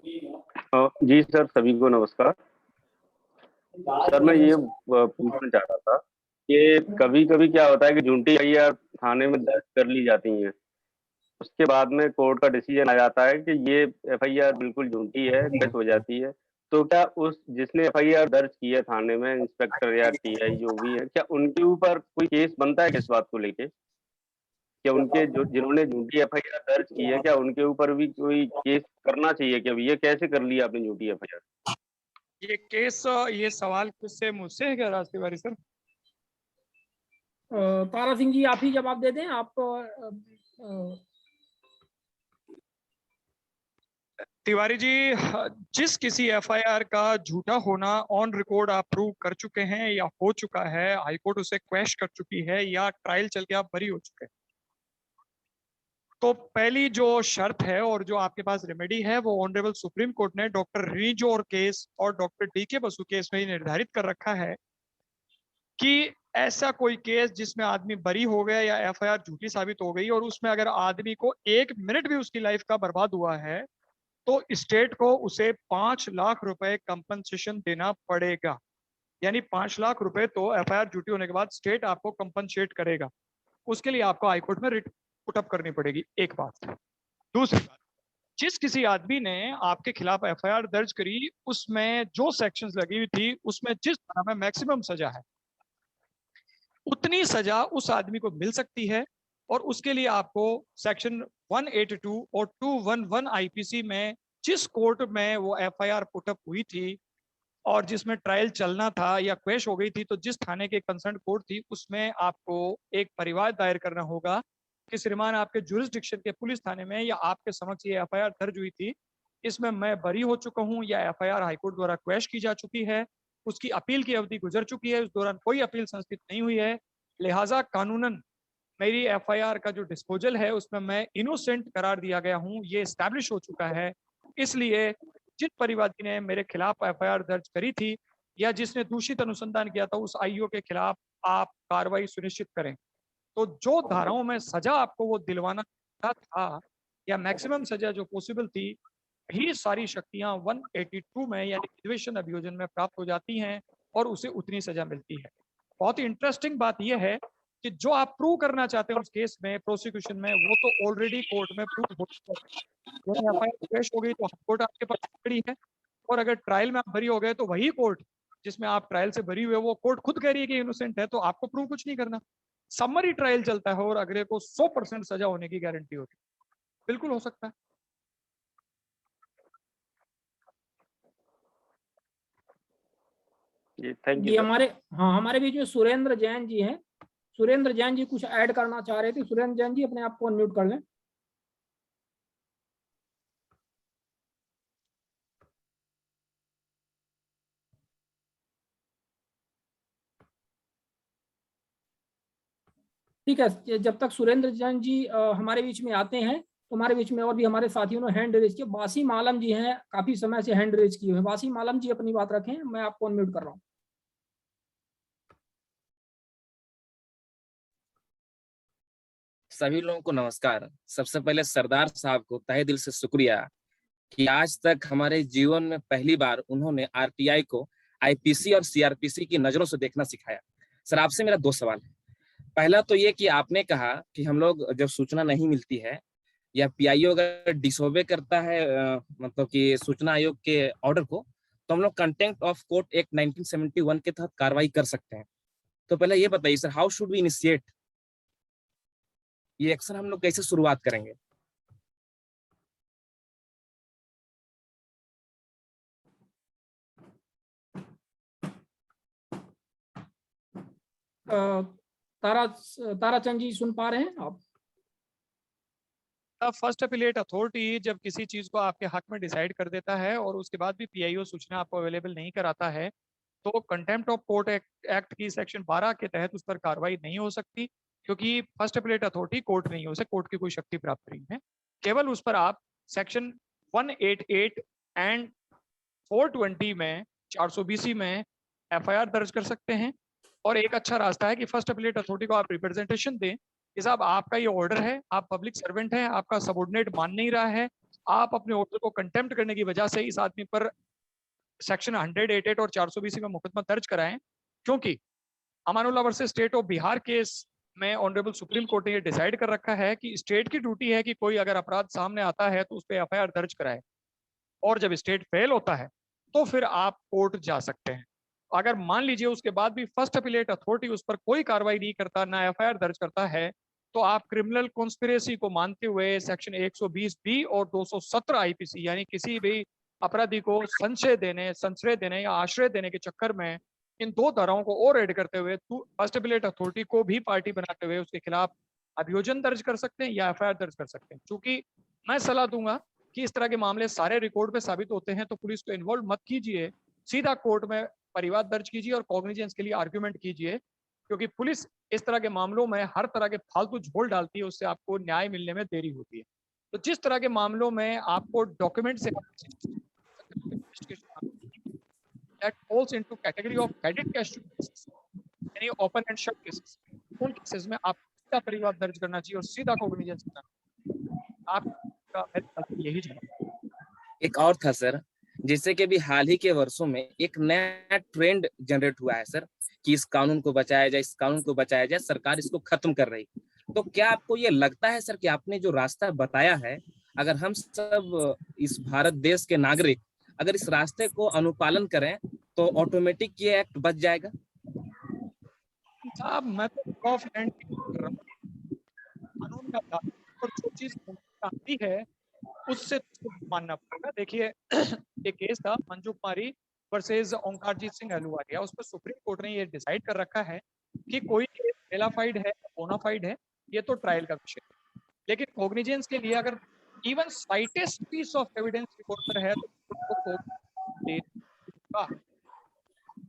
जी sir, सभी को नमस्कार। सर मैं ये पूछना चाह रहा था कि कभी-कभी क्या होता है कि झूठी एफआईआर थाने में दर्ज कर ली जाती हैं। उसके बाद में कोर्ट का डिसीजन आ जाता है कि ये एफआईआर बिल्कुल झूठी है, केस हो जाती है। तो क्या उस जिसने एफआईआर दर्ज की है थाने में इंस्पेक्टर या टीआई जो भी है, क्या उनके ऊपर कोई केस बनता है इस बात को लेके? क्या उनके जो जिन्होंने झूठी एफआईआर दर्ज की है, क्या उनके ऊपर भी कोई केस करना चाहिए कि ये कैसे कर ली आपने झूठी एफआईआर? ये केस, ये सवाल किससे, मुझसे है क्या राज तिवारी सर? तारा सिंह जी, आप ही जवाब दे दें। आप तिवारी जी, जिस किसी एफआईआर का झूठा होना ऑन रिकॉर्ड आप प्रूव कर चुके हैं या हो चुका है, हाईकोर्ट उसे क्वेश कर चुकी है या ट्रायल चल के आप बरी हो चुके हैं, तो पहली जो शर्त है और जो आपके पास रेमेडी है वो ऑनरेबल सुप्रीम कोर्ट ने डॉक्टर रीजोर केस और डॉक्टर डीके बसु केस में ही निर्धारित कर रखा है कि ऐसा कोई केस जिसमें आदमी बरी हो गया या एफआईआर झूठी साबित हो गई और उसमें अगर आदमी को 1 मिनट भी उसकी लाइफ का बर्बाद हुआ है तो स्टेट को उसे 5 लाख रुपए कंपनसेशन देना पड़ेगा। यानी 5 लाख रुपए तो एफआईआर झूठी होने के बाद स्टेट आपको कंपनसेट करेगा। उसके लिए आपको हाईकोर्ट में रिट पुटअप करनी पड़ेगी। एक बात। दूसरी बात, जिस किसी आदमी ने आपके खिलाफ एफआईआर दर्ज करी उसमें जो सेक्शंस लगी हुई थी उसमें जिस तरह में मैक्सिमम सजा है उतनी सजा उस आदमी को मिल सकती है और उसके लिए आपको सेक्शन 182 और 211 आईपीसी में जिस कोर्ट में वो एफआईआर पुटअप हुई थी और जिसमें ट्रायल चलना था या क्वेश हो गई थी, तो जिस थाने के कंसर्न कोर्ट थी उसमें आपको एक परिवाद दायर करना होगा कि श्रीमान आपके जुरिस्डिक्शन के पुलिस थाने में या आपके समक्ष ये एफआईआर दर्ज हुई थी, इसमें मैं बरी हो चुका हूं या एफआईआर हाईकोर्ट द्वारा क्वेश की जा चुकी है, उसकी अपील की अवधि गुजर चुकी है, उस दौरान कोई अपील संस्थित नहीं हुई है, लिहाजा कानूनन मेरी एफआईआर का जो डिस्पोजल है उसमें मैं इनोसेंट करार दिया गया हूं, ये एस्टैब्लिश हो चुका है। इसलिए जिन परिवादी ने मेरे खिलाफ एफआईआर दर्ज करी थी या जिसने दूषित अनुसंधान किया था उस आईओ के खिलाफ आप कार्रवाई सुनिश्चित करें। तो जो धाराओं में सजा आपको वो दिलवाना था या मैक्सिमम सजा जो पॉसिबल थी, ही सारी शक्तियां 182 में यानी विद्वेषण अभियोजन में प्राप्त हो जाती हैं और उसे उतनी सजा मिलती है। बहुत ही इंटरेस्टिंग बात यह है कि जो आप प्रूव करना चाहते हैं उस केस में, प्रोसिक्यूशन में, वो तो ऑलरेडी कोर्ट में प्रूव हो चुका है। एफआईआर पेश हो गई तो कोर्ट आपके पास खड़ी है और अगर ट्रायल में आप बरी हो गए तो वही कोर्ट जिसमें आप ट्रायल से बरी हुए वो कोर्ट खुद कह रही है कि इनोसेंट है, तो आपको प्रूव कुछ नहीं करना। समरी ट्रायल चलता है और अगले को 100% सजा होने की गारंटी होती है। बिल्कुल हो सकता है। जी थैंक यू जी सर। हमारे बीच में सुरेंद्र जैन जी हैं। सुरेंद्र जैन जी कुछ ऐड करना चाह रहे थे। सुरेंद्र जैन जी, अपने आप को अनम्यूट कर लें। ठीक है, जब तक सुरेंद्र जैन जी हमारे बीच में आते हैं तो हमारे बीच में और भी हमारे साथियों ने हैंड रेज किया। वासीम आलम जी हैं, काफी समय से हैंड रेज किए हुए। वासीम आलम जी अपनी बात रखें, मैं आपको अनम्यूट कर रहा हूँ। सभी लोगों को नमस्कार। सबसे पहले सरदार साहब को तहे दिल से शुक्रिया कि आज तक हमारे जीवन में पहली बार उन्होंने आरटीआई को आईपीसी और सीआरपीसी की नजरों से देखना सिखाया। सर, आपसे मेरा 2 सवाल है। पहला तो ये कि आपने कहा कि हम लोग जब सूचना नहीं मिलती है या पीआईओ अगर डिसोबे करता है मतलब कि सूचना आयोग के ऑर्डर को, तो हम लोग कंटेम्प्ट ऑफ कोर्ट एक्ट 1971 के तहत कार्रवाई कर सकते हैं। तो पहले ये बताइए sir, how should we initiate ये एक्शन, हम लोग कैसे शुरुआत करेंगे? ताराचंद जी सुन पा रहे हैं आप? फर्स्ट अपीलेट अथॉरिटी जब किसी चीज को आपके हक में डिसाइड कर देता है और उसके बाद भी पीआईओ सूचना आपको अवेलेबल नहीं कराता है तो कंटेम्प्ट ऑफ कोर्ट एक्ट की सेक्शन 12 के तहत उस पर कार्रवाई नहीं हो सकती, क्योंकि फर्स्ट अपीलेट अथॉरिटी कोर्ट नहीं हो सकती, कोर्ट की कोई शक्ति प्राप्त नहीं है। केवल उस पर आप सेक्शन 188 एंड 420 में 420 में एफआईआर दर्ज कर सकते हैं। और एक अच्छा रास्ता है कि फर्स्ट अपीलेट अथॉरिटी को आप रिप्रेजेंटेशन दें कि साहब आपका ये ऑर्डर है, आप पब्लिक सर्वेंट हैं, आपका सबऑर्डिनेट मान नहीं रहा है, आप अपने ऑर्डर को कंटेम्प्ट करने की वजह से इस आदमी पर सेक्शन 188 और 420 का मुकदमा दर्ज कराएं, क्योंकि Amanullah versus state of Bihar case में ऑनरेबल सुप्रीम कोर्ट ने ये डिसाइड कर रखा है कि स्टेट की ड्यूटी है कि कोई अगर अपराध सामने आता है तो उस पर एफआईआर दर्ज कराए, और जब स्टेट फेल होता है तो फिर आप कोर्ट जा सकते हैं। अगर मान लीजिए उसके बाद भी फर्स्ट अपीलेट अथॉरिटी उस पर कोई कार्रवाई नहीं करता, ना एफआईआर दर्ज करता है, तो आप क्रिमिनल कॉन्स्पिरेसी को मानते हुए सेक्शन 120 बी और 217 आईपीसी यानी किसी भी अपराधी को संशय देने या आश्रय देने के चक्कर में इन दो धाराओं को और ऐड करते हुए फर्स्ट अपीलेट अथॉरिटी को भी पार्टी बनाते हुए उसके खिलाफ अभियोजन दर्ज कर सकते हैं या एफआईआर दर्ज कर सकते हैं। चूंकि मैं सलाह दूंगा कि इस तरह के मामले सारे रिकॉर्ड पे साबित होते हैं तो पुलिस को इन्वॉल्व मत कीजिए, सीधा कोर्ट में परिवाद दर्ज कीजिए और कॉग्निजेंस के लिए आर्ग्यूमेंट कीजिए, क्योंकि पुलिस इस तरह के मामलों में हर तरह के फालतू झोल डालती है, उससे आपको न्याय मिलने में देरी होती है। तो जिस तरह के मामलों में आपको डॉक्यूमेंट से that falls into category of credit cash cases, यानी open and shut cases, उन केसेस में आप सीधा परिवाद दर्ज करना चाहिए और सीधा कॉग्निजेंस करना। आपका यही जवाब। एक और था सर, जिससे कि भी हाल ही के वर्षों में एक नया ट्रेंड जनरेट हुआ है सर कि इस कानून को बचाया जाए, इस कानून को बचाया जाए, सरकार इसको खत्म कर रही। तो क्या आपको ये लगता है सर कि आपने जो रास्ता बताया है, अगर हम सब इस भारत देश के नागरिक अगर इस रास्ते को अनुपालन करें तो ऑटोमेटिक ये एक्ट बच जाएगा? साहब मैं तो ऑफ लैंड कर रहा हूं, कानून का और जो चीज आती है उससे मानना पड़ेगा। देखिए एक केस था मंजू कुमारी वर्सेस ओंकारजीत सिंह अहलूवालिया, उस पर सुप्रीम कोर्ट ने ये डिसाइड कर रखा है कि कोई केस बेलाफाइड है, बोनाफाइड है, ये तो ट्रायल का विषय है, लेकिन कॉग्निजेंस के लिए अगर even slightest piece of evidence report पर है तो उसको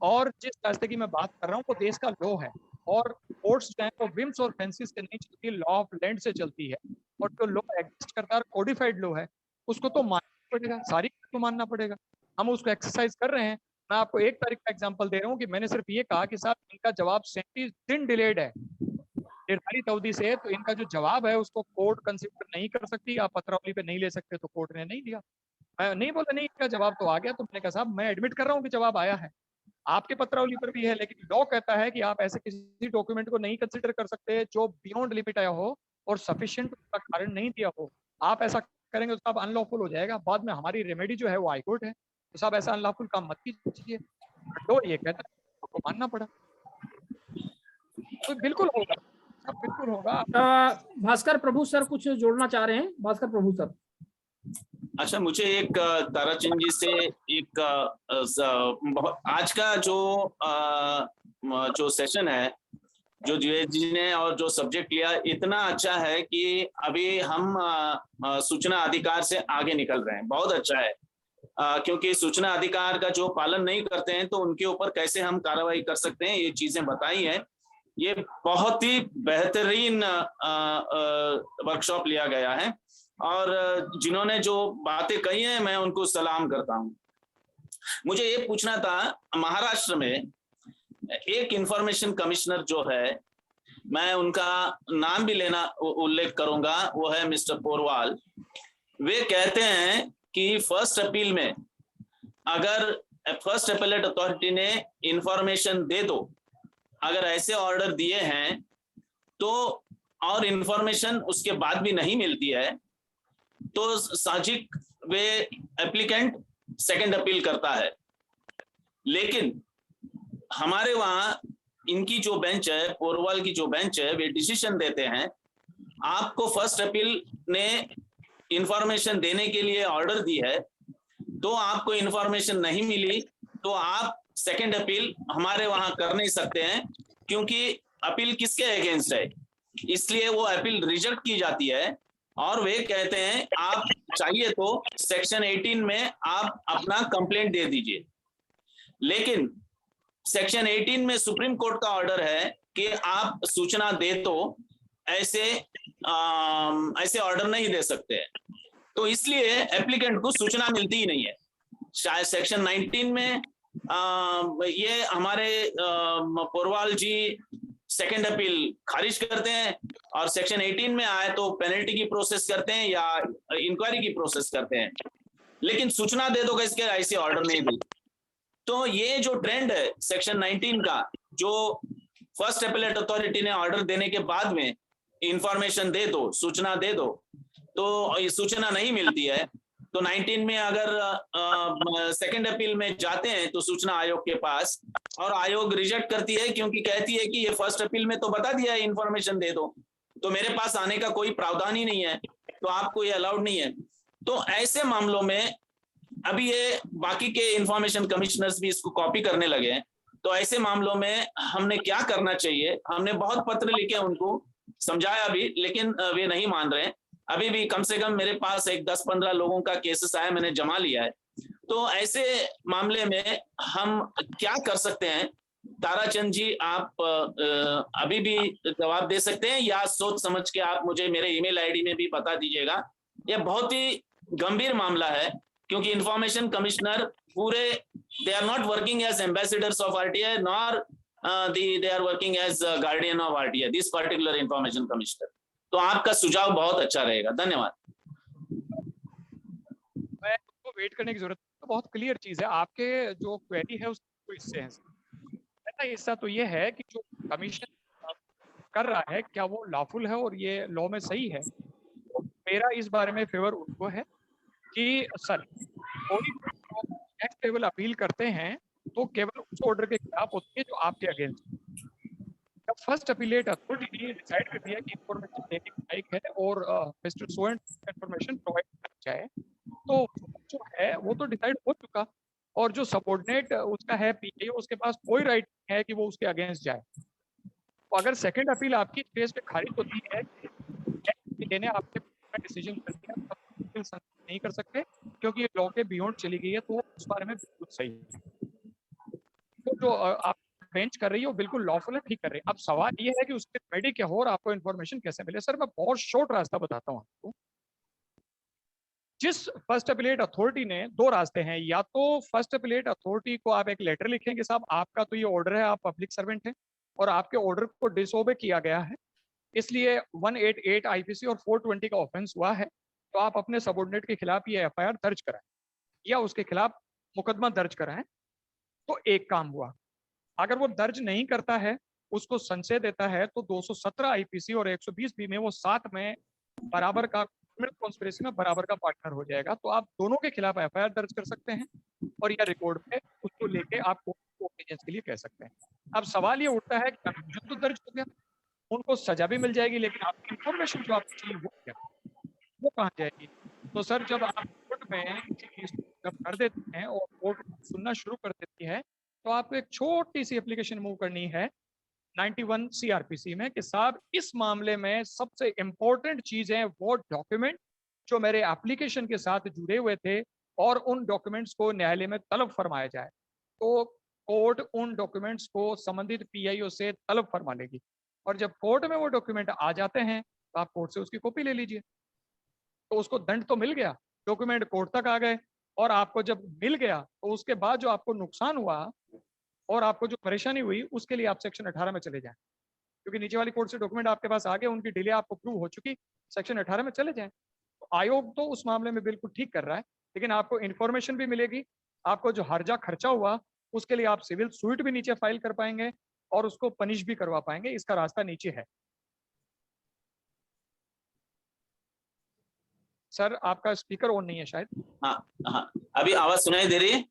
और जिस रास्ते की मैं बात कर रहा हूँ वो देश का लॉ है, और कोर्ट्स जो है वो विम्स और फैंसीज से नहीं चलती, लॉ ऑफ लैंड से चलती है, और जो लॉ एग्जिस्ट करता है कोडिफाइड लॉ है उसको तो मानना पड़ेगा, सारी को मानना पड़ेगा। हम उसको एक्सरसाइज कर रहे हैं। मैं आपको एक तारीख का एग्जांपल दे रहा हूँ कि मैंने सिर्फ ये कहा कि साहब इनका जवाब 37 दिन डिलेड है निर्धारित अवधि से, तो इनका जो जवाब है उसको कोर्ट कंसिडर नहीं कर सकती, आप पत्रावली पे नहीं ले सकते, तो कोर्ट ने नहीं दिया। मैं नहीं बोला नहीं इनका जवाब तो आ गया, तो मैंने कहा साहब मैं एडमिट कर रहा हूँ कि जवाब आया है, आपके पत्रावली पर भी है, लेकिन लॉ कहता है कि आप ऐसे किसी डॉक्यूमेंट को नहीं कंसिडर कर सकते जो बियॉन्ड लिमिट आया हो और सफिशिएंट कारण नहीं दिया हो। आप ऐसा करेंगे तो साहब अनलॉफुल हो जाएगा, बाद में हमारी रेमेडी जो है वो हाईकोर्ट है, तो साहब ऐसा अनलॉफुल काम मत कीजिए। तो ये कहता है आपको मानना पड़ा, तो बिल्कुल होगा, सब बिल्कुल होगा। भास्कर प्रभु सर कुछ जोड़ना चाह रहे हैं, भास्कर प्रभु सर। अच्छा, मुझे एक ताराचंद जी से एक आज का जो सेशन है, जो जी ने और जो सब्जेक्ट लिया, इतना अच्छा है कि अभी हम सूचना अधिकार से आगे निकल रहे हैं। बहुत अच्छा है, क्योंकि सूचना अधिकार का जो पालन नहीं करते हैं तो उनके ऊपर कैसे हम कार्रवाई कर सकते हैं, ये चीजें बताई हैं। ये बहुत ही बेहतरीन वर्कशॉप लिया गया है, और जिन्होंने जो बातें कही हैं मैं उनको सलाम करता हूं। मुझे ये पूछना था, महाराष्ट्र में एक इंफॉर्मेशन कमिश्नर जो है, मैं उनका नाम भी उल्लेख करूंगा, वो है मिस्टर पोरवाल। वे कहते हैं कि फर्स्ट अपील में अगर फर्स्ट अपीलेट अथॉरिटी ने इंफॉर्मेशन दे दो, अगर ऐसे ऑर्डर दिए हैं तो, और इंफॉर्मेशन उसके बाद भी नहीं मिलती है, तो साजिक वे एप्लीकेंट सेकंड अपील करता है। लेकिन हमारे वहां इनकी जो बेंच है, पोरवाल की जो बेंच है, वे डिसीजन देते हैं, आपको फर्स्ट अपील ने इंफॉर्मेशन देने के लिए ऑर्डर दी है, तो आपको इंफॉर्मेशन नहीं मिली तो आप सेकंड अपील हमारे वहां कर नहीं सकते हैं, क्योंकि अपील किसके अगेंस्ट है, इसलिए वो अपील रिजेक्ट की जाती है। और वे कहते हैं आप चाहिए तो सेक्शन 18 में आप अपना कंप्लेंट दे दीजिए। लेकिन सेक्शन 18 में सुप्रीम कोर्ट का ऑर्डर है कि आप सूचना दे तो ऐसे ऑर्डर नहीं दे सकते, तो इसलिए एप्लीकेंट को सूचना मिलती ही नहीं है। शायद सेक्शन 19 में ये हमारे पोरवाल जी सेकंड अपील खारिज करते हैं, और सेक्शन 18 में आए तो पेनल्टी की प्रोसेस करते हैं या इंक्वायरी की प्रोसेस करते हैं, लेकिन सूचना दे दो इसके ऐसे ऑर्डर नहीं दी। तो ये जो ट्रेंड है सेक्शन 19 का, जो फर्स्ट अपीलेट अथॉरिटी ने ऑर्डर देने के बाद में इंफॉर्मेशन दे दो, सूचना दे दो, तो ये सूचना नहीं मिलती है, तो 19 में अगर सेकंड अपील में जाते हैं तो सूचना आयोग के पास, और आयोग रिजेक्ट करती है क्योंकि कहती है कि ये फर्स्ट अपील में तो बता दिया है इंफॉर्मेशन दे दो, तो मेरे पास आने का कोई प्रावधान ही नहीं है, तो आपको ये अलाउड नहीं है। तो ऐसे मामलों में अभी ये बाकी के इंफॉर्मेशन कमिश्नर्स भी इसको कॉपी करने लगे हैं, तो ऐसे मामलों में हमने क्या करना चाहिए, हमने बहुत पत्र लिखे उनको, समझाया भी, लेकिन वे नहीं मान रहे हैं। अभी भी कम से कम मेरे पास एक 10-15 लोगों का केसेस आया, मैंने जमा लिया है। तो ऐसे मामले में हम क्या कर सकते हैं? ताराचंद जी, आप अभी भी जवाब दे सकते हैं या सोच समझ के आप मुझे मेरे ईमेल आईडी में भी बता दीजिएगा। यह बहुत ही गंभीर मामला है, क्योंकि इंफॉर्मेशन कमिश्नर पूरे they are not working as ambassadors of RTI, nor they are working as guardian of RTI, this particular information commissioner. तो आपका सुझाव बहुत अच्छा रहेगा, धन्यवाद। मैं उसको वेट करने की जरूरत है, तो बहुत क्लियर चीज है। आपके जो क्वेरी है उसको इससे है, पहला हिस्सा तो ये है कि जो कमीशन कर रहा है क्या वो लॉफुल है और ये लॉ में सही है। तो मेरा इस बारे में फेवर उनको है कि सर कोई नेक्स्ट लेवल अपील करते हैं तो केवल उस ऑर्डर के खिलाफ होती है जो आपके अगेंस्ट। जब फर्स्ट अपीलेट अथॉरिटी ने डिसाइड कर दिया कि इंफॉर्मेशन देने की लायक है और mister so and information provide करना चाहे, तो जो है वो तो डिसाइड हो चुका, और जो सबऑर्डिनेट उसका है पीए, उसके पास कोई राइट नहीं है कि वो उसके अगेंस्ट जाए। तो अगर सेकंड अपील आपकी केस पे खारिज होती है, पीए ने आपके डिसीजन कर दिया, तब नहीं कर सकते क्योंकि ये लॉ के बियॉन्ड चली गई है, तो उस बारे में बिल्कुल सही है। तो जो आप बेंच कर रही है वो बिल्कुल लॉफुल है, ठीक कर रही है। अब सवाल ये है कि उसके रेमेडी क्या हो और आपको इन्फॉर्मेशन कैसे मिले। सर मैं बहुत शॉर्ट रास्ता बताता हूँ आपको। जिस फर्स्ट अपीलेट अथॉरिटी ने, दो रास्ते हैं, या तो फर्स्ट अपीलेट अथॉरिटी को आप एक लेटर लिखेंगे, साहब आपका तो ये ऑर्डर है, आप पब्लिक सर्वेंट हैं और आपके ऑर्डर को डिसओबे किया गया है, इसलिए 188 आईपीसी और 420 का ऑफेंस हुआ है, तो आप अपने सबऑर्डिनेट के खिलाफ ये एफआईआर दर्ज कराएं या उसके खिलाफ मुकदमा दर्ज कराएं। तो एक काम हुआ। अगर वो दर्ज नहीं करता है, उसको संशय देता है, तो 217 आईपीसी और 120 बी में वो साथ में बराबर का कॉन्स्पिरेसी में बराबर का पार्टनर हो जाएगा। तो आप दोनों के खिलाफ एफआईआर दर्ज कर सकते हैं और या रिकॉर्ड पे उसको लेके आप कोर्ट एजेंस के लिए कह सकते हैं। अब सवाल ये उठता है कि कंफ्यूजन तो दर्ज हो गया, उनको सजा भी मिल जाएगी, लेकिन आपकी इंफॉर्मेशन जो आपको चाहिए वो कहाँ जाएगी? तो सर जब आप कोर्ट में जब कर देते हैं और कोर्ट सुनना शुरू कर देती है, तो आपको एक छोटी सी एप्लीकेशन मूव करनी है 91 सीआरपीसी में कि साहब इस मामले में सबसे इंपॉर्टेंट चीज है वो डॉक्यूमेंट जो मेरे एप्लीकेशन के साथ जुड़े हुए थे, और उन डॉक्यूमेंट्स को न्यायालय में तलब फरमाया जाए। तो कोर्ट उन डॉक्यूमेंट्स को संबंधित पीआईओ से तलब फरमा लेगी, और जब कोर्ट में वो डॉक्यूमेंट आ जाते हैं तो आप कोर्ट से उसकी कॉपी ले लीजिए। तो उसको दंड तो मिल गया, डॉक्यूमेंट कोर्ट तक आ गए, और आपको जब मिल गया तो उसके बाद जो आपको नुकसान हुआ और आपको जो परेशानी हुई उसके लिए आप सेक्शन 18 में चले जाएं, क्योंकि नीचे वाली कोर्ट से डॉक्यूमेंट आपके पास आ गए, उनकी डिले आपको प्रूव हो चुकी, सेक्शन 18 में चले जाएं। तो आयोग तो उस मामले में बिल्कुल ठीक कर रहा है, लेकिन आपको इन्फॉर्मेशन भी मिलेगी, आपको जो हर्जा खर्चा हुआ उसके लिए आप सिविल सूट भी नीचे फाइल कर पाएंगे और उसको पनिश भी करवा पाएंगे। इसका रास्ता नीचे है। सर आपका स्पीकर ऑन नहीं है शायद। हाँ, अभी आवाज सुनाई दे रही है?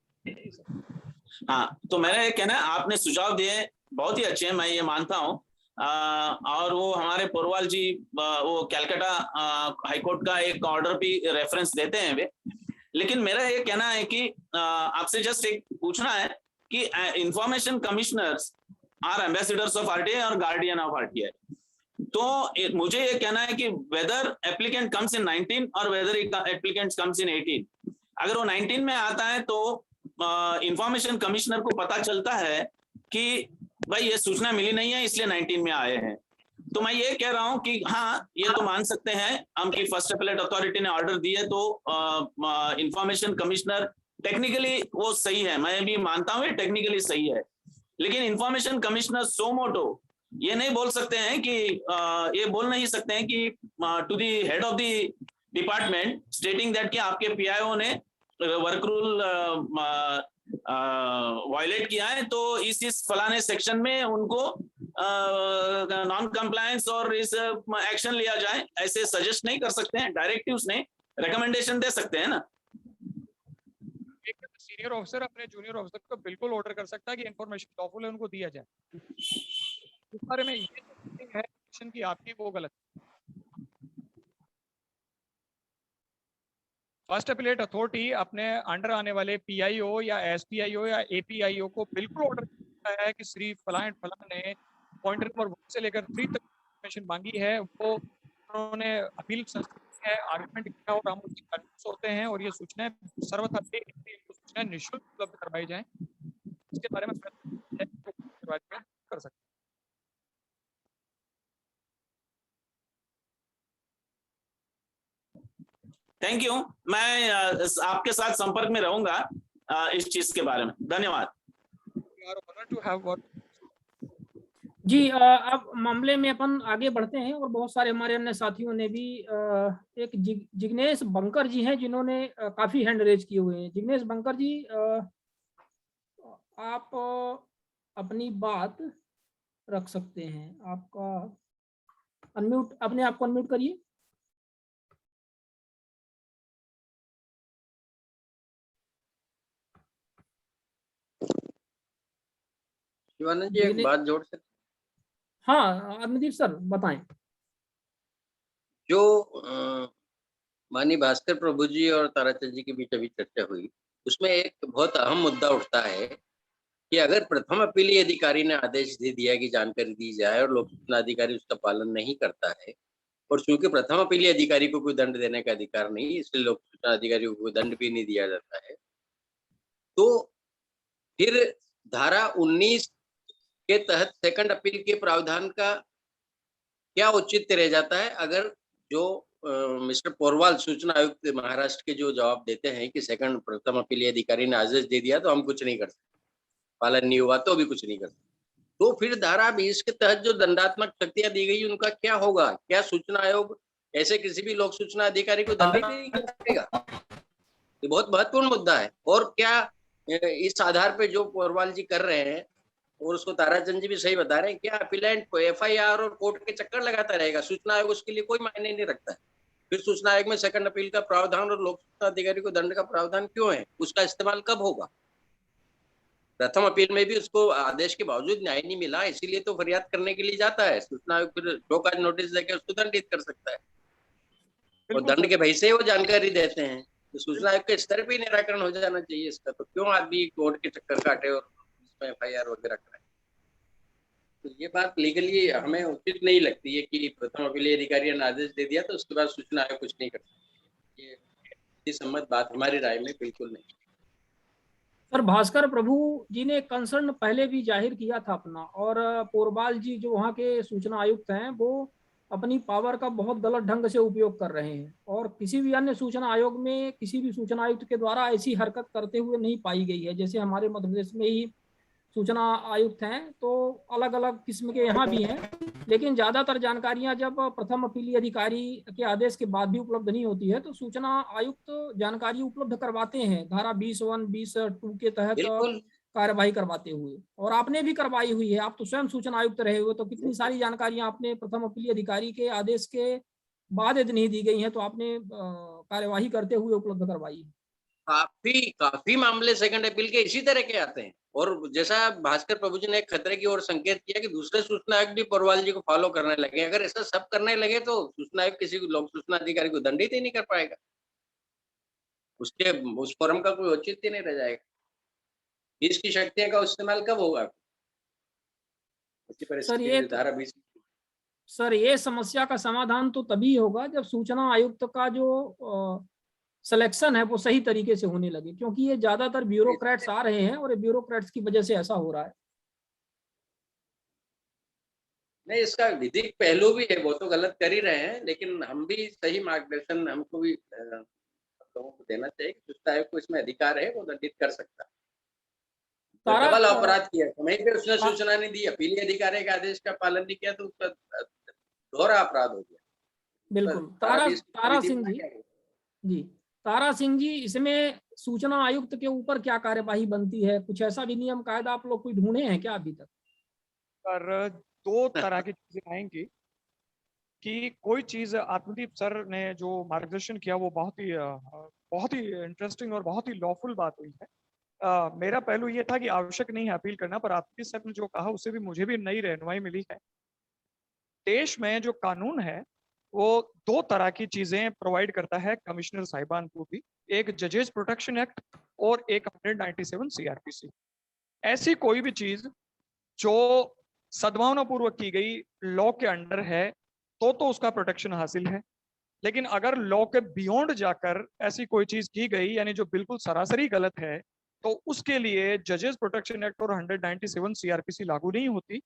हाँ, तो मेरा ये कहना है, आपने सुझाव दिए बहुत ही अच्छे हैं, मैं ये मानता हूँ। और वो हमारे पोरवाल जी वो कैलकाटा हाईकोर्ट का एक ऑर्डर भी रेफरेंस देते हैं वे, लेकिन मेरा ये कहना है कि आपसे जस्ट एक पूछना है कि information commissioners are ambassadors of RTI और गार्डियन ऑफ आरटीआई। तो मुझे ये कहना है कि वेदर एप्लीकेंट कम्स इन 19 और वेदर एप्लीकेंट कम्स इन 18, अगर वो 19 में आता है तो इंफॉर्मेशन कमिश्नर को पता चलता है कि भाई ये सूचना मिली नहीं है इसलिए 19 में आए हैं। तो मैं ये कह रहा हूं कि हाँ, ये तो मान सकते हैं हम कि फर्स्ट अपीलेट अथॉरिटी ने ऑर्डर दिए तो इंफॉर्मेशन कमिश्नर टेक्निकली वो सही है, मैं भी मानता हूं टेक्निकली सही है, लेकिन इंफॉर्मेशन कमिश्नर सो मोटो ये नहीं बोल सकते हैं कि ये बोल नहीं सकते हैं कि to the head of the department stating that कि आपके पीआईओ ने वर्क रूल वायलेट किया है, तो इस फलाने सेक्शन में उनको नॉन कंप्लायंस और इस एक्शन लिया जाए, ऐसे सजेस्ट नहीं कर सकते हैं। डायरेक्टिव्स नहीं, रिकमेंडेशन दे सकते हैं ना। सीनियर ऑफिसर अपने जूनियर ऑफिसर को बिल्कुल ऑर्डर कर सकता है कि इंफॉर्मेशन लॉफुल है उनको दिया जाए। इस बारे में ये है कि आपकी वो गलत। फर्स्ट अपीलेट अथॉरिटी अपने अंडर आने वाले पीआईओ या एसपीआईओ या एपीआईओ को बिल्कुल ऑर्डर करता है कि श्री फलां एंड फलां ने पॉइंट नंबर 1 से लेकर 3 तक इंफॉर्मेशन मांगी है, वो उन्होंने अपील है, आर्गुमेंट किया और हम उसकी कन्विंस होते हैं और ये सूचनाएं सर्वथा सूचनाएं निःशुल्क उपलब्ध करवाई जाएं। इसके बारे में कर सकते हैं। Thank you. मैं आपके साथ संपर्क में रहूंगा इस चीज के बारे में। धन्यवाद। जी, अब मामले में अपन आगे बढ़ते हैं और बहुत सारे हमारे अन्य साथियों ने भी एक जिग्नेश बंकर जी हैं जिन्होंने काफी हैंड रेज किए हुए हैं। जिग्नेश बंकर जी, आप अपनी बात रख सकते हैं। आपका अनम्यूट, अपने आप को अनम्यूट करिए। शिवानंद जी, एक बात जोड़ सकते? हाँ अमनदीप सर बताएं। जो माननीय भास्कर प्रभु जी और ताराचंद जी के बीच अभी चर्चा हुई, उसमें एक बहुत अहम मुद्दा उठता है कि अगर प्रथम अपीलीय अधिकारी ने आदेश दे दिया कि जानकारी दी जाए और लोक सूचना अधिकारी उसका पालन नहीं करता है, और चूंकि प्रथम अपीलीय अधिकारी को कोई दंड देने का अधिकार नहीं, इसलिए लोक सूचना अधिकारी को कोई दंड भी नहीं दिया जाता है, तो फिर धारा 19 के तहत सेकंड अपील के प्रावधान का क्या औचित्य रह जाता है? अगर जो मिस्टर पोरवाल सूचना आयुक्त महाराष्ट्र के जो जवाब देते हैं कि सेकंड प्रथम अपीलीय अधिकारी ने आदेश दे दिया तो हम कुछ नहीं कर सकते, पालन नहीं हुआ तो भी कुछ नहीं कर सकते, तो फिर धारा 20 के तहत जो दंडात्मक शक्तियां दी गई उनका क्या होगा? क्या सूचना आयोग ऐसे किसी भी लोक सूचना अधिकारी को दंडित नहीं कर सकेगा? ये बहुत महत्वपूर्ण मुद्दा है। और क्या इस आधार पे जो पोरवाल जी कर रहे हैं, और उसको ताराचंद जी भी सही बता रहे हैं, क्या अपीलेंट को एफआईआर और कोर्ट के चक्कर लगाता रहेगा? सूचना आयोग उसके लिए कोई मायने नहीं रखता है। फिर सूचना आयोग में सेकंड अपील का प्रावधान और लोक सूचना अधिकारी को दंड का प्रावधान क्यों है? उसका इस्तेमाल कब होगा? प्रथम अपील में भी उसको आदेश के बावजूद न्याय नहीं मिला, इसीलिए तो फरियाद करने के लिए जाता है। सूचना आयोग फिर शोकाज नोटिस देकर उसको दंडित कर सकता है, और दंड के भय से वो जानकारी देते हैं। तो सूचना आयोग के स्तर पे निराकरण हो जाना चाहिए इसका। तो क्यों आदमी कोर्ट के चक्कर काटे और इसमें एफआईआर वगैरह कराए? तो ये बात लीगली हमें उचित नहीं लगती है कि प्रथम अपीलीय अधिकारी ने आदेश दे दिया तो उसके बाद सूचना आयोग कुछ नहीं कर सकता। ये सम्मत बात हमारी राय में बिल्कुल नहीं। सर भास्कर प्रभु जी ने कंसर्न पहले भी जाहिर किया था अपना, और पोरवाल जी जो वहाँ के सूचना आयुक्त हैं वो अपनी पावर का बहुत गलत ढंग से उपयोग कर रहे हैं, और किसी भी अन्य सूचना आयोग में किसी भी सूचना आयुक्त के द्वारा ऐसी हरकत करते हुए नहीं पाई गई है। जैसे हमारे मध्य प्रदेश में ही सूचना आयुक्त हैं तो अलग अलग किस्म के यहाँ भी हैं, लेकिन ज्यादातर जानकारियां जब प्रथम अपीलीय अधिकारी के आदेश के बाद भी उपलब्ध नहीं होती है तो सूचना आयुक्त जानकारी उपलब्ध करवाते हैं धारा 20(1), 20(2) के तहत कार्यवाही करवाते हुए, और आपने भी करवाई हुई है। आप तो स्वयं सूचना आयुक्त रहे हुए, तो कितनी सारी जानकारियां आपने प्रथम अपीलीय अधिकारी के आदेश के बाद यदि नहीं दी गई हैं तो आपने कार्यवाही करते हुए उपलब्ध करवाई। काफी मामले सेकंड अपील के इसी तरह के आते हैं, और जैसा भास्कर प्रभु जी ने एक खतरे की ओर संकेत किया कि दूसरे सूचना आयुक्त भी पोरवाल जी को फॉलो करने लगे। अगर ऐसा सब करने लगे तो सूचना आयुक्त किसी लोक सूचना अधिकारी को दंडित ही नहीं कर पाएगा, उसके उस फोरम का कोई औचित्य नहीं रह जाएगा। इसकी शक्तियों का इस्तेमाल कब होगा? सर ये समस्या का समाधान तो तभी होगा जब सूचना आयुक्त का जो सिलेक्शन है वो सही तरीके से होने लगे, क्योंकि ये ज्यादातर ब्यूरोक्रेट्स आ रहे हैं और ब्यूरोक्रेट्स की वजह से ऐसा हो रहा है। नहीं, इसका विधिक पहलू भी है, वो तो गलत कर ही रहे हैं, लेकिन हम भी सही मार्गदर्शन हमको भी लोगों को देना चाहिए कि सूचना आयोग को इसमें अधिकार है, वो दंडित कर सकता है। तो तारा डबल अपराध किया, समय पे उसने सूचना नहीं दी, अपीली अधिकारी का आदेश का पालन नहीं किया, तो उसका दोहरा अपराध हो गया। बिल्कुल। तारा तारा सिंह जी जी, तारा सिंह जी, इसमें सूचना आयुक्त के ऊपर क्या कार्यवाही बनती है? कुछ ऐसा भी नियम कायदा आप लोग कोई ढूंढे हैं क्या अभी तक? पर दो तरह की चीजें आएंगी कि कोई चीज आत्मदीप सर ने जो मार्गदर्शन किया वो बहुत ही इंटरेस्टिंग और बहुत ही लॉफुल बात हुई है। मेरा पहलू ये था कि आवश्यक नहीं है अपील करना, पर आत्मदीप सर ने जो कहा उससे भी मुझे भी नई रहनुमाई मिली है। देश में जो कानून है वो दो तरह की चीजें प्रोवाइड करता है कमिश्नर साहिबान को भी, एक जजेस प्रोटेक्शन एक्ट और एक 197 सीआरपीसी। ऐसी कोई भी चीज जो सद्भावना पूर्वक की गई लॉ के अंडर है तो उसका प्रोटेक्शन हासिल है। लेकिन अगर लॉ के बियॉन्ड जाकर ऐसी कोई चीज की गई यानी जो बिल्कुल सरासरी गलत है, तो उसके लिए जजेस प्रोटेक्शन एक्ट और 197 सीआरपीसी लागू नहीं होती।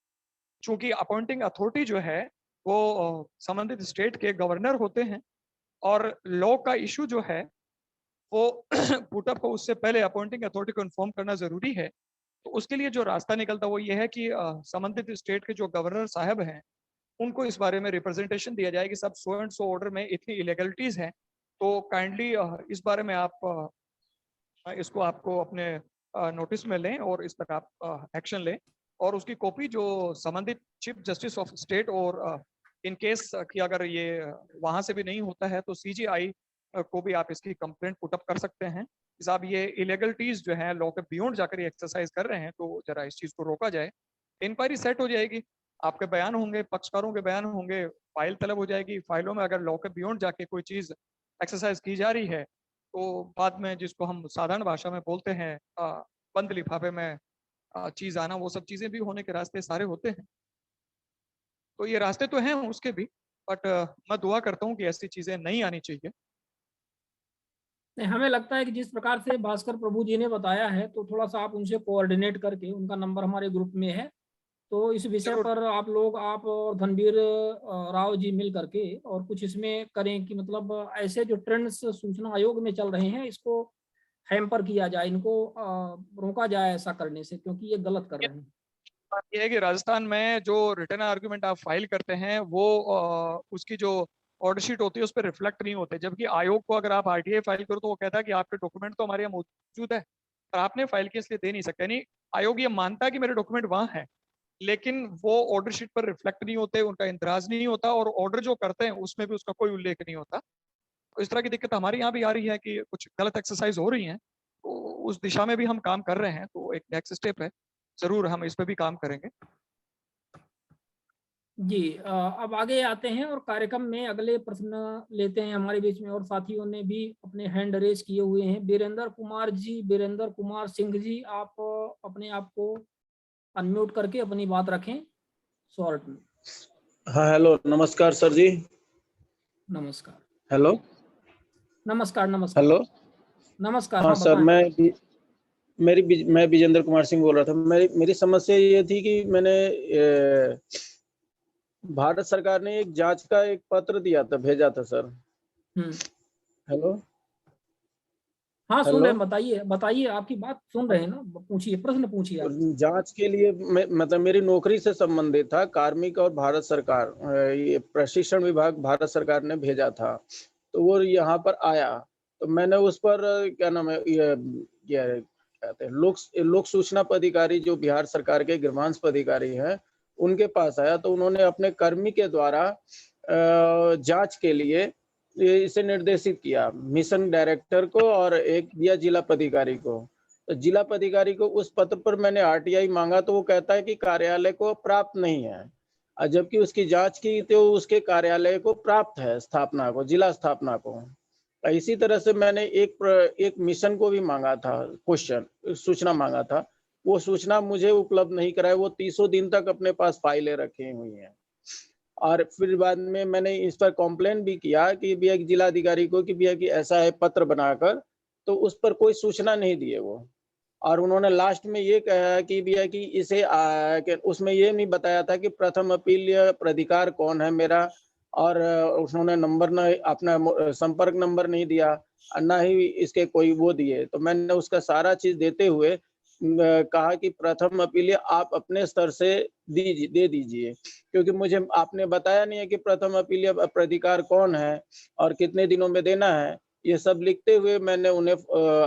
चूंकि अपॉइंटिंग अथॉरिटी जो है वो संबंधित स्टेट के गवर्नर होते हैं और लॉ का इशू जो है वो पुटअप को उससे पहले अपॉइंटिंग अथॉरिटी को इन्फॉर्म करना जरूरी है। तो उसके लिए जो रास्ता निकलता वो ये है कि संबंधित स्टेट के जो गवर्नर साहब हैं उनको इस बारे में रिप्रेजेंटेशन दिया जाए कि सब सो एंड सो ऑर्डर में इतनी इलीगलिटीज हैं, तो काइंडली इस बारे में आप इसको आपको अपने नोटिस में लें और इस पर आप एक्शन लें और उसकी कॉपी जो संबंधित चीफ जस्टिस ऑफ स्टेट और इन केस कि अगर ये वहां से भी नहीं होता है तो सीजीआई को भी आप इसकी कंप्लेंट पुटअप कर सकते हैं। साहब ये इलीगलिटीज जो है लॉ के बियॉन्ड जाकर ये एक्सरसाइज कर रहे हैं, तो जरा इस चीज को रोका जाए। इंक्वायरी सेट हो जाएगी, आपके बयान होंगे, पक्षकारों के बयान होंगे, फाइल तलब हो जाएगी। फाइलों में अगर लॉ के बियॉन्ड जाके कोई चीज एक्सरसाइज की जा रही है तो बाद में जिसको हम साधारण भाषा में बोलते हैं बंद लिफाफे में चीज आना, वो सब चीजें भी होने के रास्ते सारे होते हैं। तो ये रास्ते तो हैं उसके भी, बट मैं दुआ करता हूँ कि ऐसी चीजें नहीं आनी चाहिए। नहीं, हमें लगता है कि जिस प्रकार से भास्कर प्रभु जी ने बताया है तो थोड़ा सा आप उनसे कोऑर्डिनेट करके, उनका नंबर हमारे ग्रुप में है, तो इस विषय पर आप लोग, आप और धनबीर राव जी मिल करके और कुछ इसमें करें कि मतलब ऐसे जो ट्रेंड्स सूचना आयोग में चल रहे हैं इसको हैम्पर किया जाए, इनको रोका जाए ऐसा करने से, क्योंकि ये गलत कर रहे हैं। बात यह है कि राजस्थान में जो रिटर्न आर्ग्यूमेंट आप फाइल करते हैं वो उसकी जो ऑर्डर शीट होती है उस पर रिफ्लेक्ट नहीं होते, जबकि आयोग को अगर आप आरटीआई फाइल करो तो वो कहता है कि आपके डॉक्यूमेंट तो हमारे यहाँ मौजूद है पर आपने फाइल किया इसलिए दे नहीं सकते। यानी आयोग ये मानता है कि मेरे डॉक्यूमेंट वहां है, लेकिन वो ऑर्डर शीट पर रिफ्लेक्ट नहीं होते, उनका इंतराज नहीं होता और ऑर्डर जो करते हैं उसमें भी उसका कोई उल्लेख नहीं होता। तो इस तरह की दिक्कत हमारे यहाँ भी आ रही है कि कुछ गलत एक्सरसाइज हो रही है, तो उस दिशा में भी हम काम कर रहे हैं। तो एक नेक्स्ट स्टेप है, जरूर हम इस पर भी काम करेंगे। जी, अब आगे आते हैं और कार्यक्रम में अगले प्रश्न लेते हैं। हमारे बीच में और साथियों ने भी अपने हैंड रेज किए हुए हैं। वीरेंद्र कुमार जी, वीरेंद्र कुमार सिंह जी, आप अपने आप को अनम्यूट करके अपनी बात रखें शॉर्ट में। हाँ, हेलो, नमस्कार सर जी। नमस्कार। हेलो, नमस्कार। नमस्कार। हेलो, नमस्कार। हाँ सर, बताएं। मैं विजेंद्र कुमार सिंह बोल रहा था। मेरी समस्या ये थी कि मैंने भारत सरकार ने एक जांच का एक पत्र दिया था, भेजा था सर। हेलो, हाँ, सुन रहे हैं, बताइए बताइए, आपकी बात सुन रहे हैं ना, पूछिए, प्रश्न पूछिए आप। जांच के लिए मतलब मेरी नौकरी से संबंधित था, कार्मिक और भारत सरकार, ये प्रशिक्षण विभाग भारत सरकार ने भेजा था, तो वो यहाँ पर आया, तो मैंने उस पर क्या नाम है, ये कहते हैं लोक सूचना पदाधिकारी जो बिहार सरकार के गृहांश पदाधिकारी हैं उनके पास आया, तो उन्होंने अपने कर्मी के द्वारा जांच के लिए इसे निर्देशित किया, मिशन डायरेक्टर को और एक दिया जिला पदाधिकारी को। तो जिला पदाधिकारी को उस पत्र पर मैंने आरटीआई मांगा तो वो कहता है कि कार्यालय को प्राप्त नहीं है, जबकि उसकी जांच की तो उसके कार्यालय को प्राप्त है, स्थापना को, जिला स्थापना को। इसी तरह से मैंने एक मिशन को भी मांगा था, क्वेश्चन सूचना मांगा था, वो सूचना मुझे उपलब्ध नहीं कराए, वो 30 दिन तक अपने पास फाइलें रखी हुई हैं। और फिर बाद में मैंने इस पर कॉम्प्लेन भी किया कि भैया जिलाधिकारी को कि भैया कि ऐसा है पत्र बनाकर, तो उस पर कोई सूचना नहीं दिए वो। और उन्होंने लास्ट में ये कहा कि भैया कि इसे उसमें ये नहीं बताया था कि प्रथम अपील प्राधिकार कौन है मेरा, और उन्होंने नंबर न अपना संपर्क नंबर नहीं दिया, ना ही इसके कोई वो दिए। तो मैंने उसका सारा चीज देते हुए कहा कि प्रथम अपील आप अपने स्तर से दे दीजिए, क्योंकि मुझे आपने बताया नहीं है कि प्रथम अपील प्राधिकार कौन है और कितने दिनों में देना है। ये सब लिखते हुए मैंने उन्हें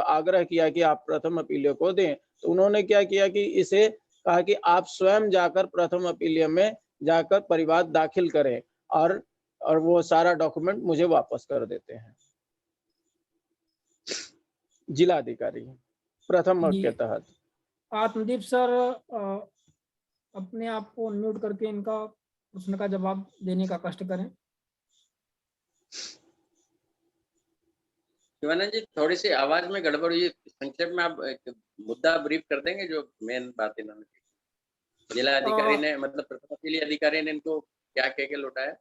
आग्रह किया कि आप प्रथम अपील को दें, तो उन्होंने क्या किया कि इसे कहा कि आप स्वयं जाकर प्रथम अपील में जाकर परिवाद दाखिल करें और वो सारा डॉक्यूमेंट मुझे वापस कर देते हैं। जिलाधिकारी प्रथम जी। के तहत। आत्मदीप सर अपने आप को अनम्यूट करके इनका प्रश्न का जवाब देने का कष्ट करें। शिवानंद जी, थोड़ी सी आवाज में गड़बड़ हुई, संक्षेप में आप एक मुद्दा ब्रीफ कर देंगे जो मेन बात इन्होंने की। जिला अधिकारी ने मतलब प्रथम अपील अधिकारी ने इनको क्या कह के लौटाया?